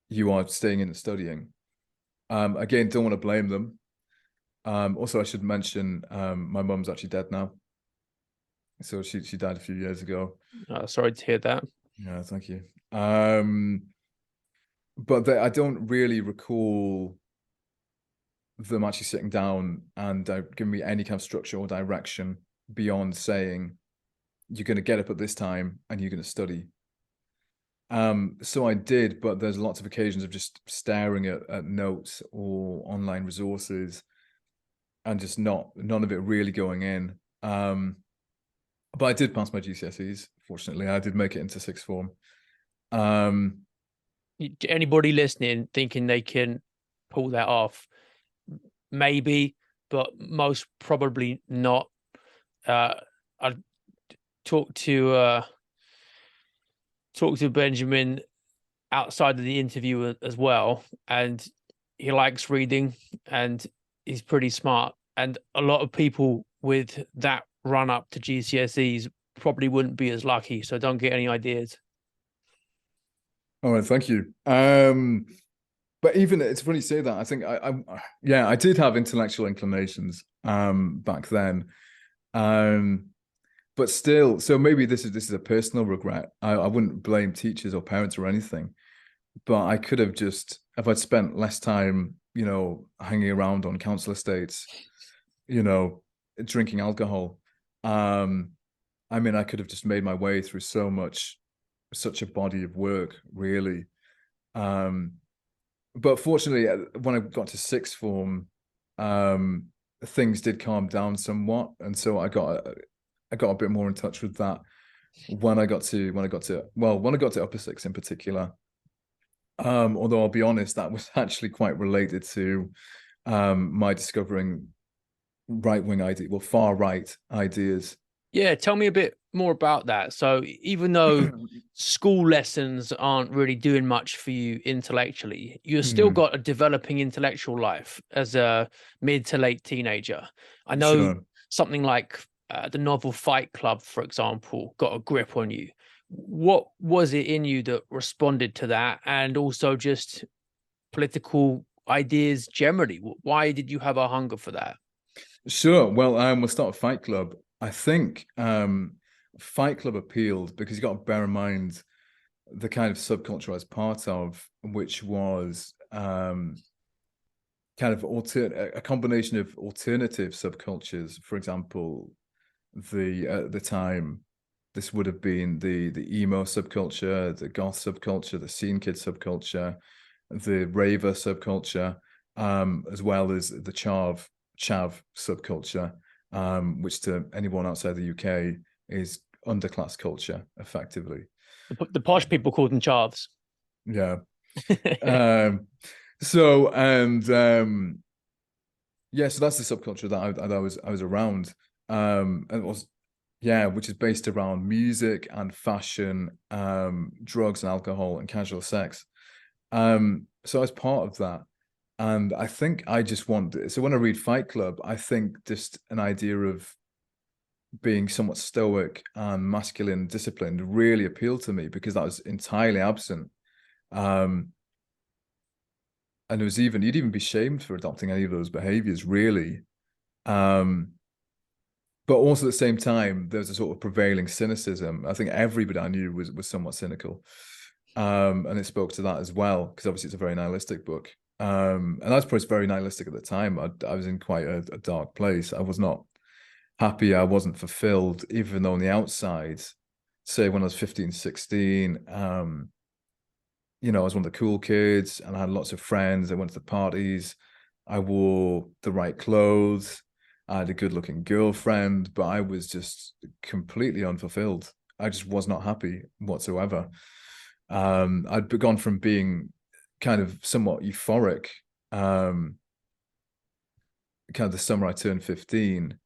You are staying in and studying." Again, don't want to blame them. Also, I should mention my mum's actually dead now. So she died a few years ago. Sorry to hear that. Yeah, thank you. But I don't really recall them actually sitting down and giving me any kind of structure or direction beyond saying, you're going to get up at this time and you're going to study. So I did, but there's lots of occasions of just staring at notes or online resources and just none of it really going in. But I did pass my GCSEs. Fortunately, I did make it into sixth form. Anybody listening thinking they can pull that off, maybe, but most probably not. I talked to Benjamin outside of the interview as well, and he likes reading and he's pretty smart. And a lot of people with that run up to GCSEs probably wouldn't be as lucky. So don't get any ideas. All right, thank you. But even it's funny you say that. I think I did have intellectual inclinations back then. But still, so maybe this is a personal regret. I wouldn't blame teachers or parents or anything, but I could have just, if I'd spent less time, hanging around on council estates, drinking alcohol. I mean, I could have just made my way through such a body of work, really. But fortunately, when I got to sixth form, things did calm down somewhat, and so I got a bit more in touch with that when I got to upper six in particular. Although I'll be honest, that was actually quite related to my discovering far right ideas. Yeah, tell me a bit more about that. So even though school lessons aren't really doing much for you intellectually, you've still got a developing intellectual life as a mid to late teenager. I know something like the novel Fight Club, for example, got a grip on you. What was it in you that responded to that? And also just political ideas generally? Why did you have a hunger for that? Sure. Well, we'll start with Fight Club. I think Fight Club appealed because you got to bear in mind the kind of subculture I was part of, which was kind of a combination of alternative subcultures. For example, at the time, this would have been the emo subculture, the goth subculture, the scene kid subculture, the raver subculture, as well as the chav subculture, which to anyone outside the UK is underclass culture, effectively. The posh people called them chavs. Yeah. So that's the subculture that I was around. And it was, which is based around music and fashion, drugs and alcohol and casual sex. So I was part of that. And I think I just so when I read Fight Club, I think just an idea of being somewhat stoic and masculine disciplined really appealed to me because that was entirely absent. And you'd even be shamed for adopting any of those behaviors, really. But also at the same time, there's a sort of prevailing cynicism. I think everybody I knew was somewhat cynical. And it spoke to that as well, because obviously it's a very nihilistic book. And I was probably very nihilistic at the time. I was in quite a dark place. I was not happy. I wasn't fulfilled, even though on the outside, say when I was 15, 16, I was one of the cool kids and I had lots of friends. I went to the parties. I wore the right clothes. I had a good looking girlfriend, but I was just completely unfulfilled. I just was not happy whatsoever. I'd gone from being kind of somewhat euphoric, kind of the summer I turned 15,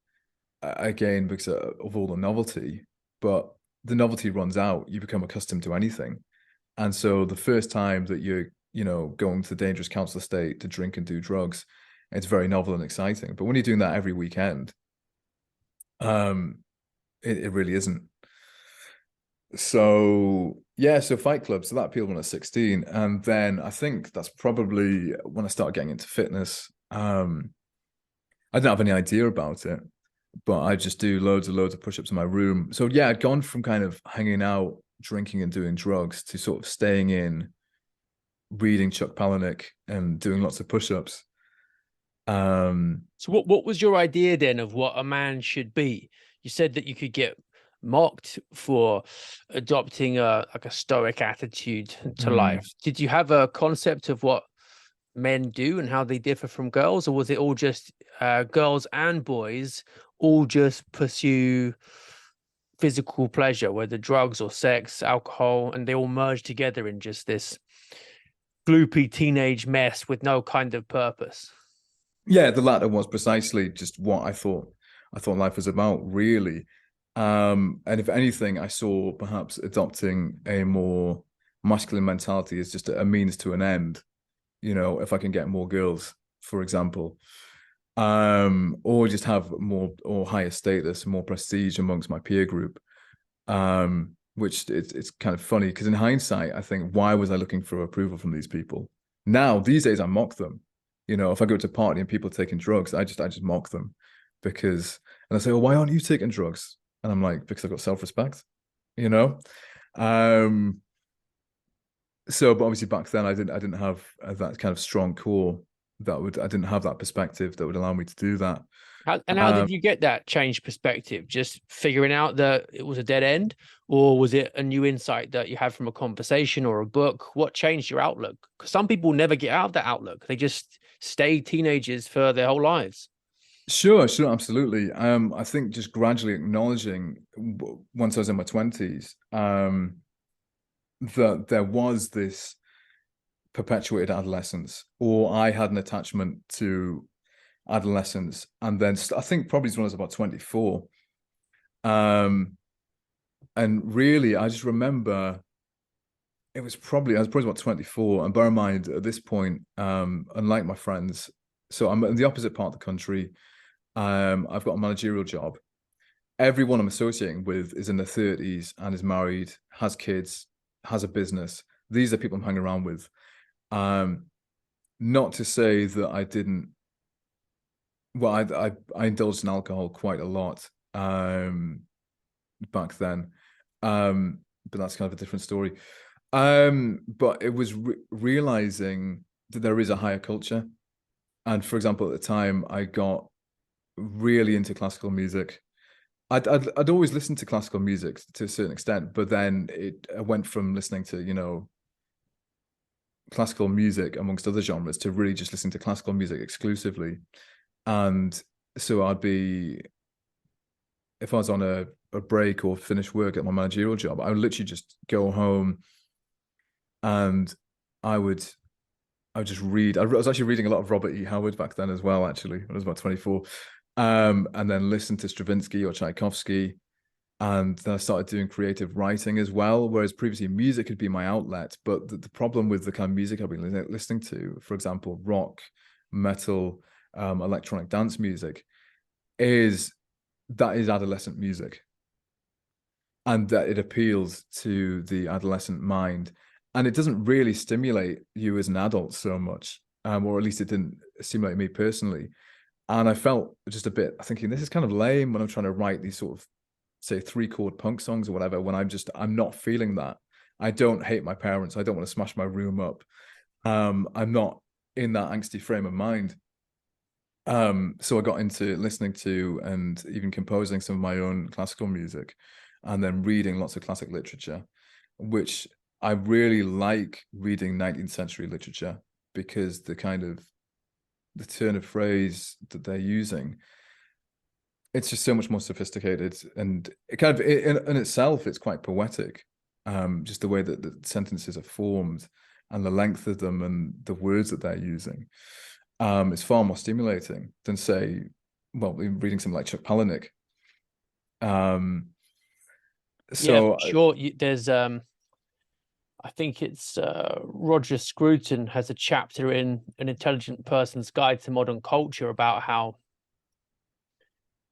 again, because of all the novelty, but the novelty runs out, you become accustomed to anything. And so the first time that you're, going to the dangerous council estate to drink and do drugs, it's very novel and exciting. But when you're doing that every weekend, it really isn't. So so Fight Club, so that appealed when I was 16. And then I think that's probably when I started getting into fitness. I didn't have any idea about it, but I just do loads and loads of push-ups in my room. So yeah, I'd gone from kind of hanging out, drinking and doing drugs to sort of staying in, reading Chuck Palahniuk and doing lots of push-ups. So what was your idea then of what a man should be? You said that you could get mocked for adopting a like a stoic attitude to mm, life. Did you have a concept of what men do and how they differ from girls, or was it all just girls and boys all just pursue physical pleasure, whether drugs or sex, alcohol, and they all merge together in just this gloopy teenage mess with no kind of purpose? yeah, the latter was precisely just what I thought life was about, really. And if anything, I saw perhaps adopting a more masculine mentality as just a means to an end. You know, if I can get more girls, for example, or just have more or higher status, more prestige amongst my peer group. Which it's kind of funny because in hindsight, I think, why was I looking for approval from these people? Now, these days, I mock them. You know, if I go to a party and people are taking drugs, I just mock them because, and I say, well, why aren't you taking drugs? And I'm like, because I've got self-respect, you know? Um, so, but obviously back then I didn't have that kind of strong core I didn't have that perspective that would allow me to do that. How Um, did you get that change perspective? Just figuring out that it was a dead end, or was it a new insight that you had from a conversation or a book? What changed your outlook? Because some people never get out of that outlook; they just stay teenagers for their whole lives. Sure, sure, absolutely. I think just gradually acknowledging once I was in my 20s, that there was this perpetuated adolescence, or I had an attachment to adolescence, and then I think probably when I was about 24. Um, and really, I just remember I was probably about 24, and bear in mind at this point, unlike my friends, so I'm in the opposite part of the country. I've got a managerial job. Everyone I'm associating with is in their 30s and is married, has kids, has a business. These are people I'm hanging around with. Um, Not to say that I didn't. Well, I indulged in alcohol quite a lot back then, but that's kind of a different story. But it was realizing that there is a higher culture, and for example, at the time, I got really into classical music. I'd always listened to classical music to a certain extent, but then I went from listening to, you know, classical music amongst other genres to really just listening to classical music exclusively. And so I'd be, if I was on a break or finish work at my managerial job, I would literally just go home and I would I would just read. I was actually reading a lot of Robert E. Howard back then as well, actually, when I was about 24. And then listen to Stravinsky or Tchaikovsky. And then I started doing creative writing as well, whereas previously music had been my outlet. But the problem with the kind of music I've been listening to, for example, rock, metal, electronic dance music, is that is adolescent music, and that it appeals to the adolescent mind, and it doesn't really stimulate you as an adult so much, or at least it didn't stimulate me personally. And I felt just a bit thinking this is kind of lame when I'm trying to write these sort of, say, 3-chord punk songs or whatever, when I'm not feeling that. I don't hate my parents. I don't want to smash my room up. I'm not in that angsty frame of mind. So I got into listening to and even composing some of my own classical music, and then reading lots of classic literature, which I really like reading 19th century literature, because the turn of phrase that they're using, it's just so much more sophisticated, and it kind of in itself it's quite poetic. Just the way that the sentences are formed and the length of them and the words that they're using, is far more stimulating than, say, well, reading something like Chuck Palahniuk. Um, Yeah, for so sure. There's I think it's Roger Scruton has a chapter in An Intelligent Person's Guide to Modern Culture about how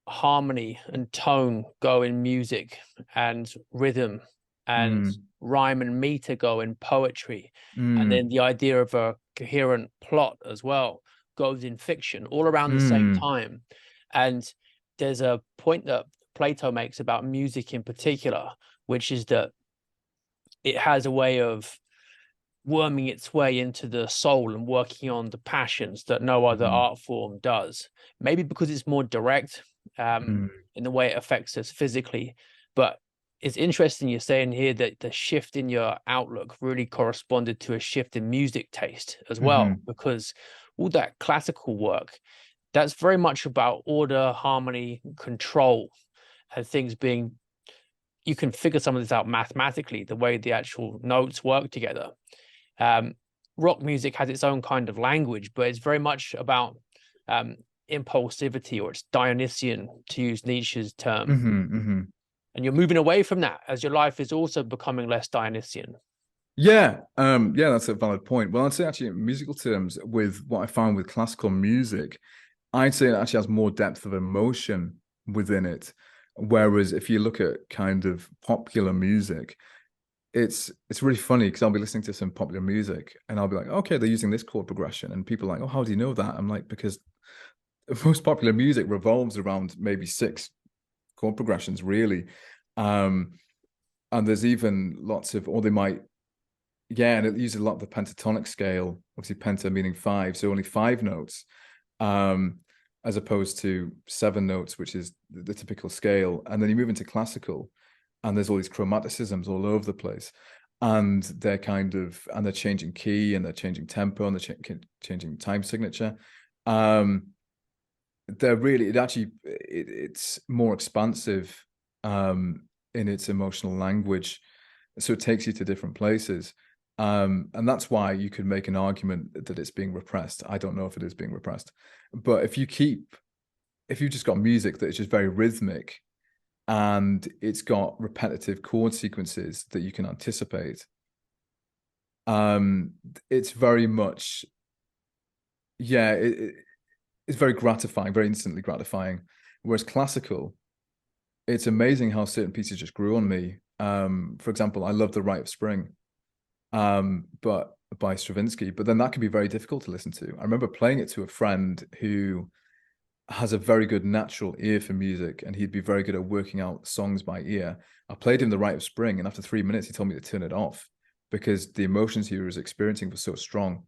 harmony and tone go in music, and rhythm and mm, rhyme and meter go in poetry, and then mm, the idea of a coherent plot as well goes in fiction all around the same Mm. time. And there's a point that Plato makes about music in particular, which is that it has a way of worming its way into the soul and working on the passions that no other Mm. art form does. Maybe because it's more direct Mm. in the way it affects us physically. But it's interesting you're saying here that the shift in your outlook really corresponded to a shift in music taste as well, Mm. because all that classical work, that's very much about order, harmony, control, and things being, you can figure some of this out mathematically, the way the actual notes work together. Um, Rock music has its own kind of language, but it's very much about impulsivity, or it's Dionysian, to use Nietzsche's term. Mm-hmm. And you're moving away from that as your life is also becoming less Dionysian. Yeah, yeah, that's a valid point. Well, I'd say actually in musical terms, with what I found with classical music, I'd say it actually has more depth of emotion within it. Whereas if you look at kind of popular music, it's really funny because I'll be listening to some popular music and I'll be like, okay, they're using this chord progression, and people are like, oh, how do you know that? I'm like, because most popular music revolves around maybe 6 chord progressions, really. And there's even lots of, or they might, yeah, and it uses a lot of the pentatonic scale, obviously penta meaning 5, so only 5 notes, as opposed to 7 notes, which is the typical scale. And then you move into classical, and there's all these chromaticisms all over the place, and they're changing key, and they're changing tempo, and they're changing time signature. They're really, it's more expansive in its emotional language, so it takes you to different places. And that's why you could make an argument that it's being repressed. I don't know if it is being repressed, but if you've just got music that is just very rhythmic and it's got repetitive chord sequences that you can anticipate, it's very much, yeah, it's very gratifying, very instantly gratifying. Whereas classical, it's amazing how certain pieces just grew on me. For example, I love The Rite of Spring, but by Stravinsky, but then that can be very difficult to listen to. I remember playing it to a friend who has a very good natural ear for music, and he'd be very good at working out songs by ear. I played him The Rite of Spring, and after 3 minutes, he told me to turn it off because the emotions he was experiencing were so strong.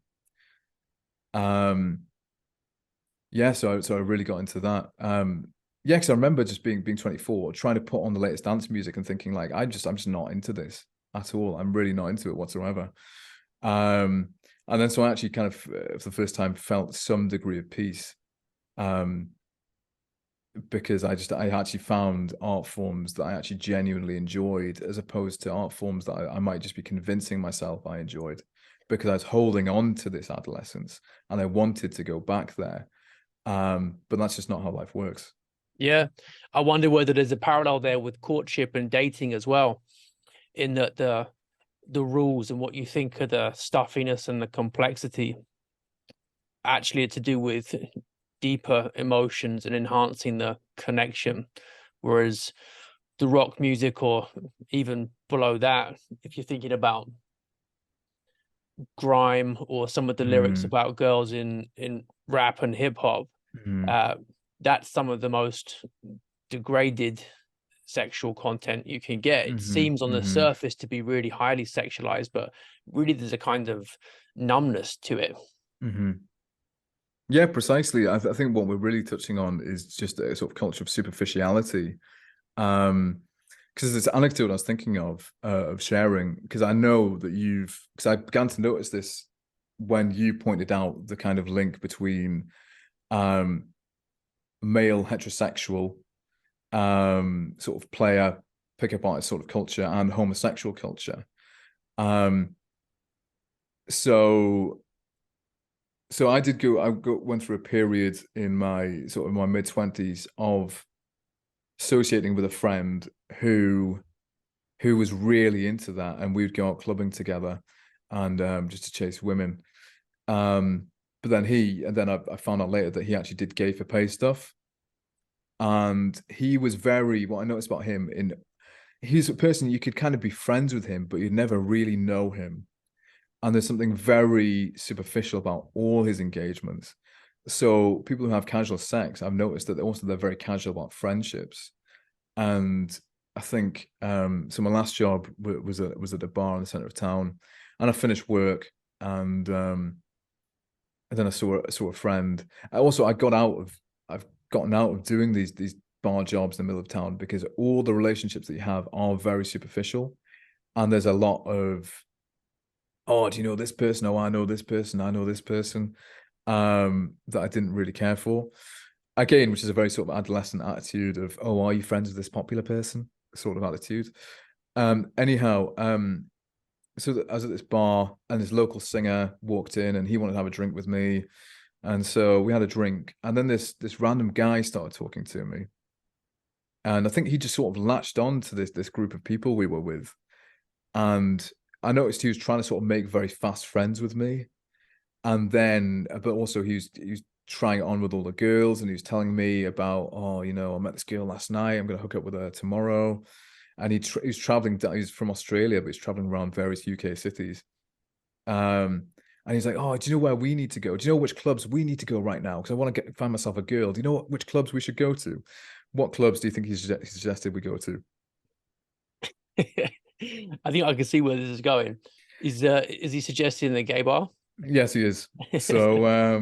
Yeah, so I really got into that. Yeah, because I remember just being 24, trying to put on the latest dance music and thinking like, I'm just not into this at all. I'm really not into it whatsoever. And then so I actually kind of, for the first time, felt some degree of peace. Because I actually found art forms that I actually genuinely enjoyed, as opposed to art forms that I might just be convincing myself I enjoyed, because I was holding on to this adolescence and I wanted to go back there. But that's just not how life works. Yeah. I wonder whether there's a parallel there with courtship and dating as well, in that the rules and what you think of the stuffiness and the complexity actually are to do with deeper emotions and enhancing the connection. Whereas the rock music, or even below that, if you're thinking about grime or some of the lyrics Mm, about girls in rap and hip hop, mm, uh, that's some of the most degraded sexual content you can get. It seems on the mm. surface to be really highly sexualized, but really there's a kind of numbness to it. Yeah, precisely. I think what we're really touching on is just a sort of culture of superficiality. Because there's an anecdote I was thinking of sharing, because I know that because I began to notice this when you pointed out the kind of link between um, male heterosexual sort of player, pickup artist sort of culture and homosexual culture. Um, so went through a period in my sort of my mid-20s of associating with a friend who was really into that, and we'd go out clubbing together and just to chase women. But then I found out later that he actually did gay for pay stuff. And he was what I noticed about him, he's a person you could kind of be friends with him, but you'd never really know him. And there's something very superficial about all his engagements. So people who have casual sex, I've noticed that also they're very casual about friendships. And I think so my last job was at a bar in the center of town, and I finished work, and then I saw a friend. I've gotten out of doing these bar jobs in the middle of town because all the relationships that you have are very superficial, and there's a lot of, oh, do you know this person? Oh, I know this person. I know this person. That I didn't really care for. Again, which is a very sort of adolescent attitude of, oh, are you friends with this popular person? Sort of attitude. Anyhow, so I was at this bar and this local singer walked in and he wanted to have a drink with me. And so we had a drink. And then this random guy started talking to me. And I think he just sort of latched on to this group of people we were with. And I noticed he was trying to sort of make very fast friends with me. And then, but also he was trying it on with all the girls, and he was telling me about, oh, you know, I met this girl last night. I'm gonna hook up with her tomorrow. And he's traveling down. He's from Australia, but he's traveling around various UK cities. And he's like, oh, do you know where we need to go? Do you know which clubs we need to go right now? Because I want to find myself a girl. Do you know which clubs we should go to? What clubs do you think he suggested we go to? I think I can see where this is going. Is he suggesting a gay bar? Yes, he is. So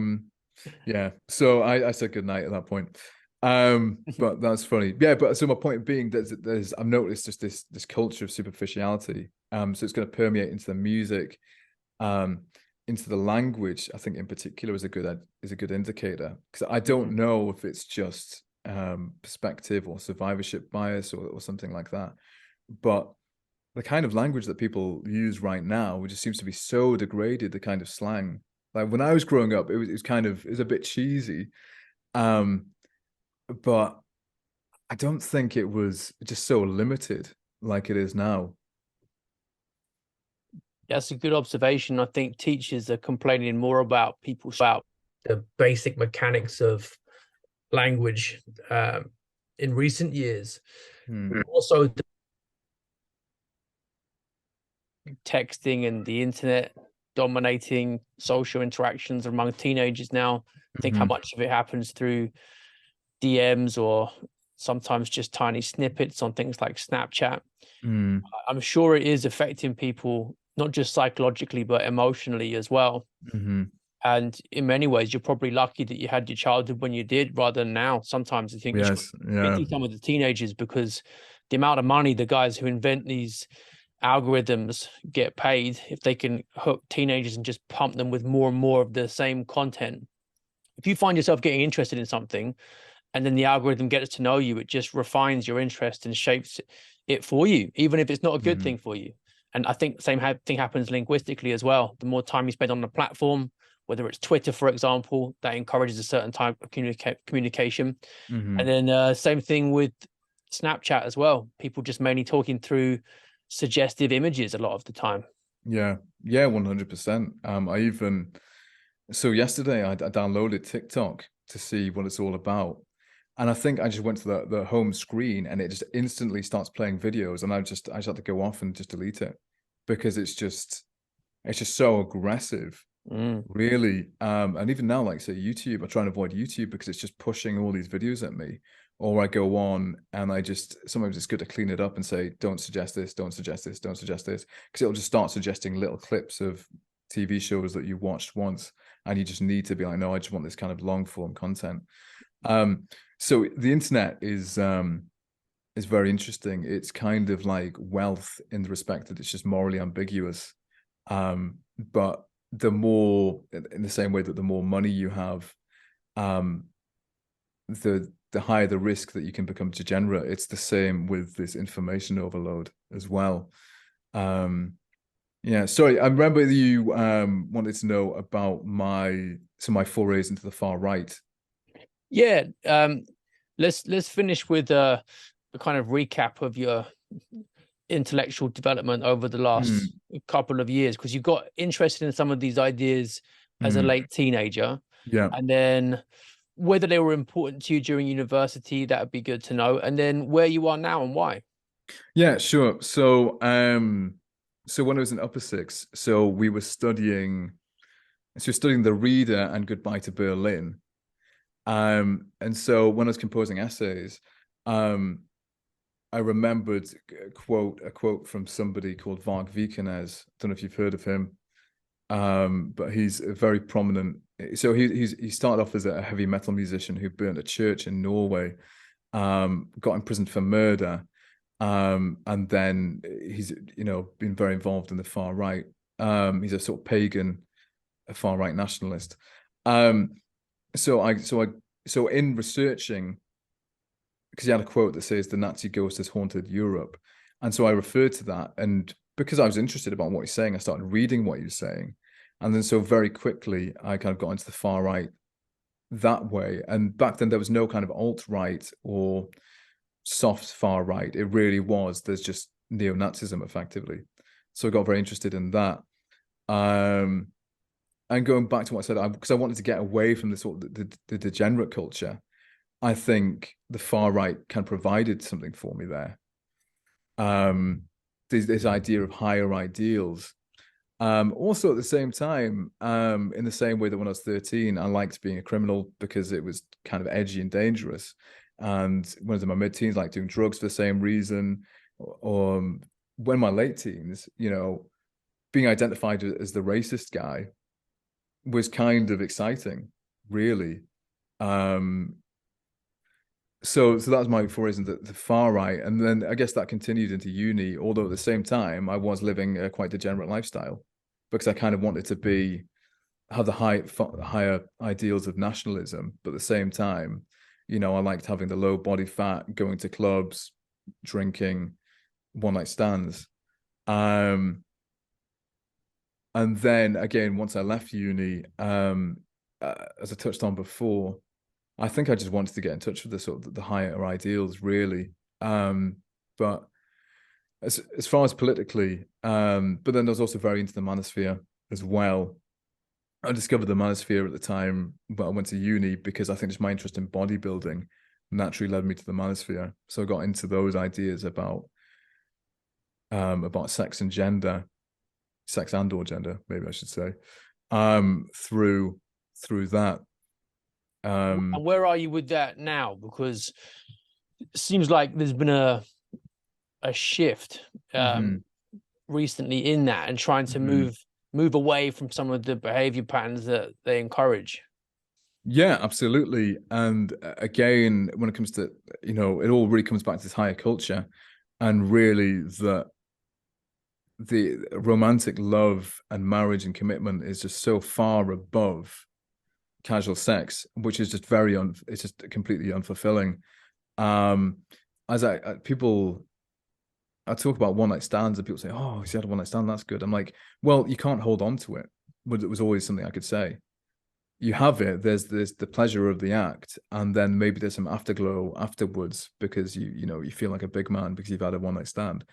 yeah. So I said good night at that point. But that's funny. Yeah, but so my point being that there's I've noticed just this culture of superficiality. So it's going to permeate into the music, into the language. I think in particular is a good indicator, because I don't know if it's just perspective or survivorship bias or something like that. But the kind of language that people use right now, which just seems to be so degraded, the kind of slang. Like when I was growing up, it was a bit cheesy. But I don't think it was just so limited like it is now. That's a good observation. I think teachers are complaining more about about the basic mechanics of language in recent years. Also, the texting and the internet dominating social interactions among teenagers now. Think how much of it happens through DMs or sometimes just tiny snippets on things like Snapchat. I'm sure it is affecting people, not just psychologically, but emotionally as well. And in many ways, you're probably lucky that you had your childhood when you did, rather than now. Sometimes I think you should pity some of the teenagers, because the amount of money the guys who invent these algorithms get paid if they can hook teenagers and just pump them with more and more of the same content. If you find yourself getting interested in something and then the algorithm gets to know you, it just refines your interest and shapes it for you, even if it's not a good thing for you. And I think the same thing happens linguistically as well. The more time you spend on the platform, whether it's Twitter, for example, that encourages a certain type of communication. And then same thing with Snapchat as well. People just mainly talking through suggestive images a lot of the time. Yeah, 100%. So yesterday I downloaded TikTok to see what it's all about. And I think I just went to the home screen and it just instantly starts playing videos, and I just had to go off and just delete it, because it's just so aggressive, really. And even now, like say YouTube, I try and avoid YouTube because it's just pushing all these videos at me. Or I go on and sometimes it's good to clean it up and say, don't suggest this, don't suggest this, don't suggest this, because it'll just start suggesting little clips of TV shows that you watched once, and you just need to be like, no, I just want this kind of long form content. So the internet is very interesting. It's kind of like wealth in the respect that it's just morally ambiguous. But the more, in the same way that the more money you have, the higher the risk that you can become degenerate. It's the same with this information overload as well. Yeah, sorry, I remember you wanted to know about my forays into the far right. Yeah, let's finish with a kind of recap of your intellectual development over the last couple of years, because you got interested in some of these ideas as a late teenager. Yeah. And then whether they were important to you during university, that would be good to know. And then where you are now and why. Yeah, sure. So so when I was in upper six, so we were studying The Reader and Goodbye to Berlin. And so when I was composing essays, I remembered a quote from somebody called Varg Vikernes. Don't know if you've heard of him, but he's a very prominent. So he started off as a heavy metal musician who burnt a church in Norway, got imprisoned for murder, and then he's been very involved in the far right. He's a sort of pagan, a far right nationalist. So in researching, because he had a quote that says the Nazi ghost has haunted Europe. And so I referred to that. And because I was interested about what he's saying, I started reading what he was saying. And then so very quickly, I kind of got into the far right that way. And back then, there was no kind of alt-right or soft far right. It really was. There's just neo-Nazism, effectively. So I got very interested in that. And going back to what I said, because I wanted to get away from the sort of the degenerate culture, I think the far right kind of provided something for me there. This idea of higher ideals. Also at the same time, in the same way that when I was 13, I liked being a criminal because it was kind of edgy and dangerous. And when I was in my mid-teens, I liked doing drugs for the same reason. Or when in my late teens, being identified as the racist guy was kind of exciting, really. So that was my forays into the far right, and then I guess that continued into uni. Although at the same time, I was living a quite degenerate lifestyle because I kind of wanted to have the higher ideals of nationalism, but at the same time, I liked having the low body fat, going to clubs, drinking, one night stands. And then again, once I left uni, as I touched on before, I think I just wanted to get in touch with the sort of the higher ideals, really. But as far as politically, but then I was also very into the manosphere as well. I discovered the manosphere at the time when I went to uni because I think just my interest in bodybuilding naturally led me to the manosphere. So I got into those ideas about sex and gender, sex and or gender, maybe I should say, through that. And where are you with that now? Because it seems like there's been a shift recently in that, and trying to move away from some of the behavior patterns that they encourage. Yeah, absolutely. And again, when it comes to, it all really comes back to this higher culture, and really the romantic love and marriage and commitment is just so far above casual sex, which is just it's just completely unfulfilling. As I talk about one night stands and people say, "Oh, you had a one night stand, that's good." I'm like, well, you can't hold on to it. But it was always something I could say. You have it. There's the pleasure of the act, and then maybe there's some afterglow afterwards because you feel like a big man because you've had a one night stand.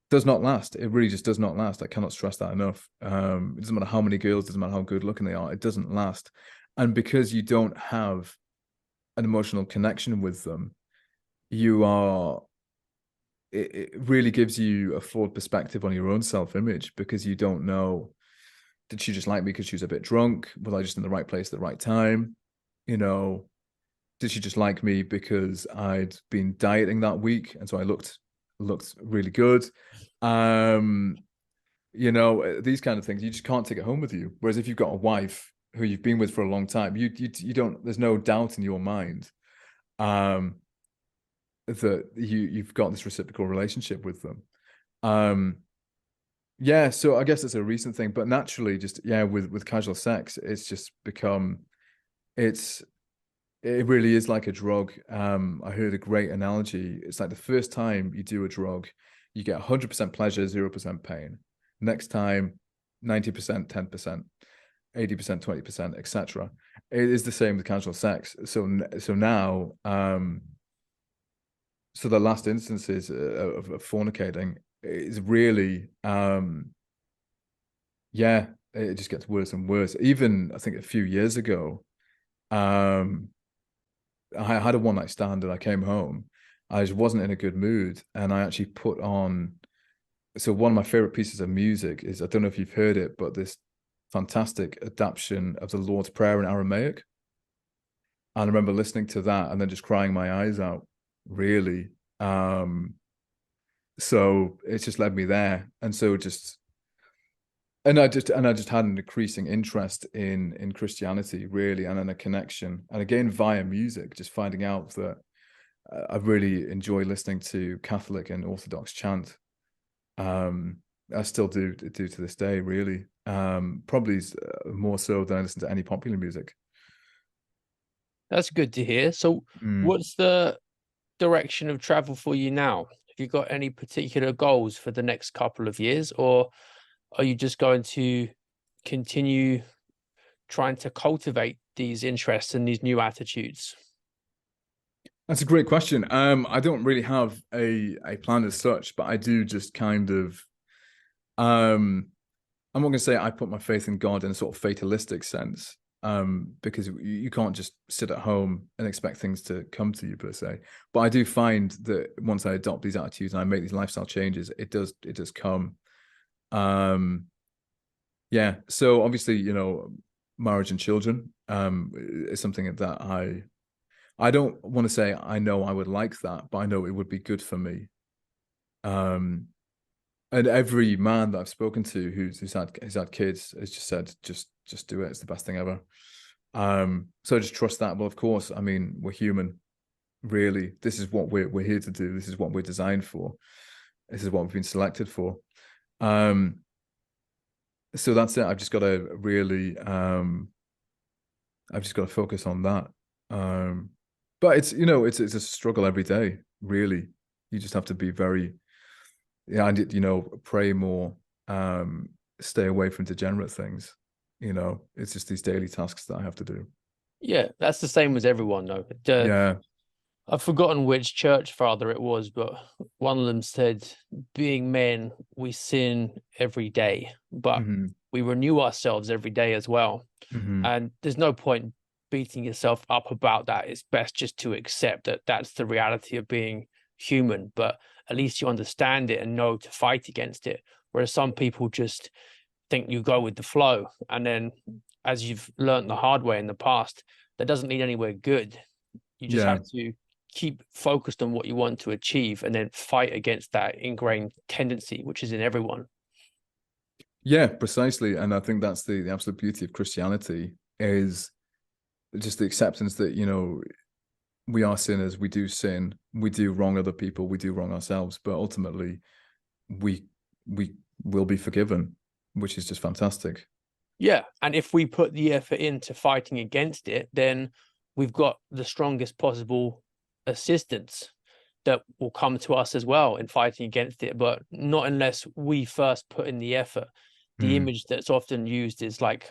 Does not last. It really just does not last. I cannot stress that enough. It doesn't matter how many girls, doesn't matter how good looking they are. It doesn't last. And because you don't have an emotional connection with them, it really gives you a flawed perspective on your own self-image because you don't know, did she just like me because she was a bit drunk? Was I just in the right place at the right time? Did she just like me because I'd been dieting that week and so I looked really good? These kind of things you just can't take it home with you. Whereas if you've got a wife who you've been with for a long time, you don't, there's no doubt in your mind that you've got this reciprocal relationship with them. Yeah, so I guess it's a recent thing, but naturally just with casual sex, it's just become it really is like a drug. I heard a great analogy. It's like the first time you do a drug, you get 100% pleasure, 0% pain. Next time, 90%, 10%, 80%, 20%, etc. It is the same with casual sex. So now, so the last instances of fornicating is really, it just gets worse and worse. Even I think a few years ago, I had a one night stand and I came home. I just wasn't in a good mood, and I actually put on. So one of my favorite pieces of music is, I don't know if you've heard it, but this fantastic adaptation of the Lord's Prayer in Aramaic. And I remember listening to that and then just crying my eyes out, really. So it just led me there. And so just and I just had an increasing interest in Christianity, really, and then a connection. And again, via music, just finding out that I really enjoy listening to Catholic and Orthodox chant. I still do to this day, really. Probably more so than I listen to any popular music. That's good to hear. So, Mm. what's the direction of travel for you now? Have you got any particular goals for the next couple of years, or are you just going to continue trying to cultivate these interests and these new attitudes? That's a great question. I don't really have a plan as such, but I do just kind of I'm not going to say I put my faith in God in a sort of fatalistic sense, because you can't just sit at home and expect things to come to you per se. But I do find that once I adopt these attitudes and I make these lifestyle changes, it does come. Um, yeah. So obviously, marriage and children is something that I don't want to say I know I would like that, but I know it would be good for me. Um, and every man that I've spoken to who's had kids has just said just do it. It's the best thing ever. So I just trust that. Well, of course, I mean, we're human. Really, this is what we're here to do. This is what we're designed for. This is what we've been selected for. So that's it. I've just got to really I've just got to focus on that. But it's a struggle every day, really. You just have to be very, yeah, and pray more, stay away from degenerate things. It's just these daily tasks that I have to do. Yeah, that's the same as everyone, though. Yeah. I've forgotten which church father it was, but one of them said, being men, we sin every day, but Hmm. we renew ourselves every day as well. Hmm. And there's no point beating yourself up about that. It's best just to accept that that's the reality of being human, but at least you understand it and know to fight against it. Whereas some people just think you go with the flow. And then, as you've learned the hard way in the past, that doesn't lead anywhere good. You just Yeah. have to keep focused on what you want to achieve and then fight against that ingrained tendency, which is in everyone. Yeah, precisely. And I think that's the absolute beauty of Christianity is just the acceptance that, we are sinners, we do sin, we do wrong other people, we do wrong ourselves, but ultimately we we will be forgiven, which is just fantastic. Yeah. And if we put the effort into fighting against it, then we've got the strongest possible assistance that will come to us as well in fighting against it, but not unless we first put in the effort. The Mm. image that's often used is like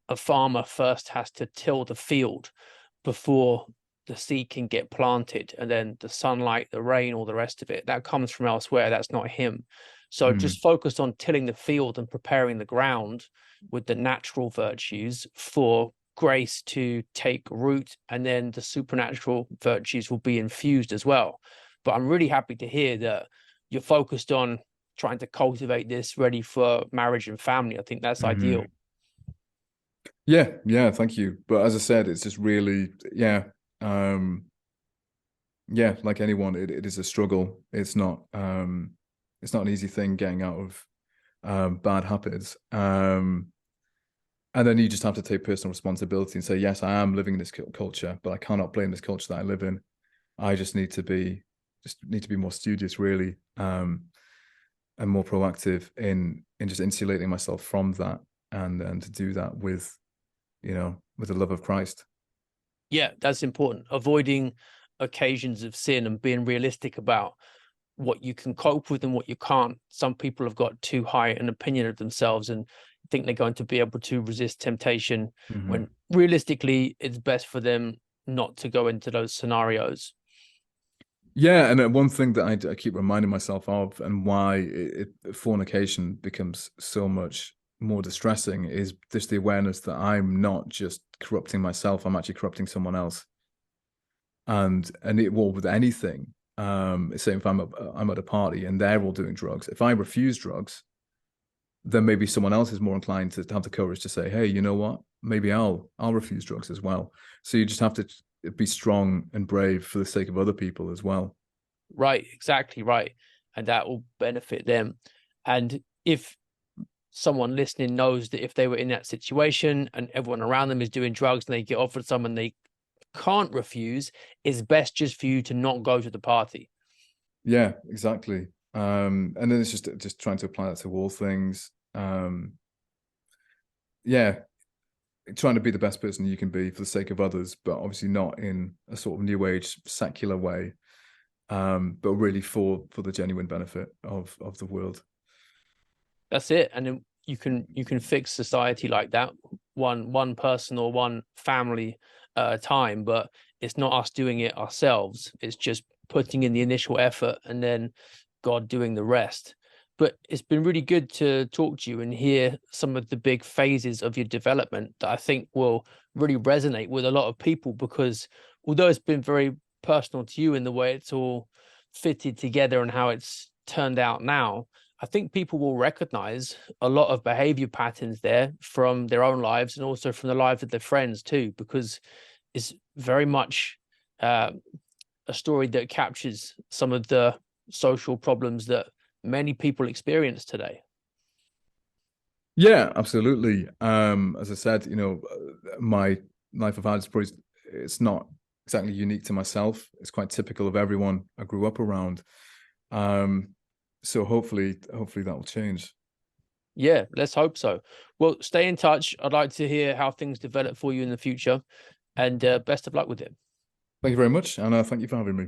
a farmer first has to till the field before the seed can get planted, and then the sunlight, the rain, all the rest of it, that comes from elsewhere. That's not him. So Mm. just focus on tilling the field and preparing the ground with the natural virtues for grace to take root, and then the supernatural virtues will be infused as well. But I'm really happy to hear that you're focused on trying to cultivate this ready for marriage and family. I think that's Mm. ideal. Yeah, thank you. But as I said, it's just really, yeah, um, yeah, like anyone, it is a struggle. It's not an easy thing getting out of bad habits. And then you just have to take personal responsibility and say, yes, I am living in this culture, but I cannot blame this culture that I live in. I just need to be more studious, really, and more proactive in just insulating myself from that, and to do that with with the love of Christ. Yeah, that's important. Avoiding occasions of sin and being realistic about what you can cope with and what you can't. Some people have got too high an opinion of themselves and think they're going to be able to resist temptation Mm-hmm. when realistically it's best for them not to go into those scenarios. Yeah, and one thing that I keep reminding myself of, and why fornication becomes so much more distressing, is just the awareness that I'm not just corrupting myself; I'm actually corrupting someone else. And it will with anything. Say if I'm at a party and they're all doing drugs, if I refuse drugs, then maybe someone else is more inclined to have the courage to say, hey, you know what, maybe I'll refuse drugs as well. So you just have to be strong and brave for the sake of other people as well. Right, exactly right. And that will benefit them. And if someone listening knows that if they were in that situation and everyone around them is doing drugs and they get offered some and they can't refuse, it's best just for you to not go to the party. Yeah, exactly. And then it's just trying to apply that to all things. Yeah, trying to be the best person you can be for the sake of others, but obviously not in a sort of new age secular way, but really for the genuine benefit of the world. That's it. And then you can fix society like that, one person or one family at a time, but it's not us doing it ourselves. It's just putting in the initial effort and then God doing the rest. But it's been really good to talk to you and hear some of the big phases of your development that I think will really resonate with a lot of people, because although it's been very personal to you in the way it's all fitted together and how it's turned out now, I think people will recognize a lot of behavior patterns there from their own lives and also from the lives of their friends too, because it's very much a story that captures some of the social problems that many people experience today. Yeah, absolutely. As I said, you know, my life of had is probably, it's not exactly unique to myself. It's quite typical of everyone I grew up around. So hopefully that will change. Yeah, let's hope so. Well, stay in touch. I'd like to hear how things develop for you in the future, and best of luck with it. Thank you very much, and thank you for having me.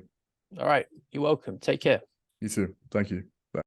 All right, you're welcome. Take care. You too. Thank you.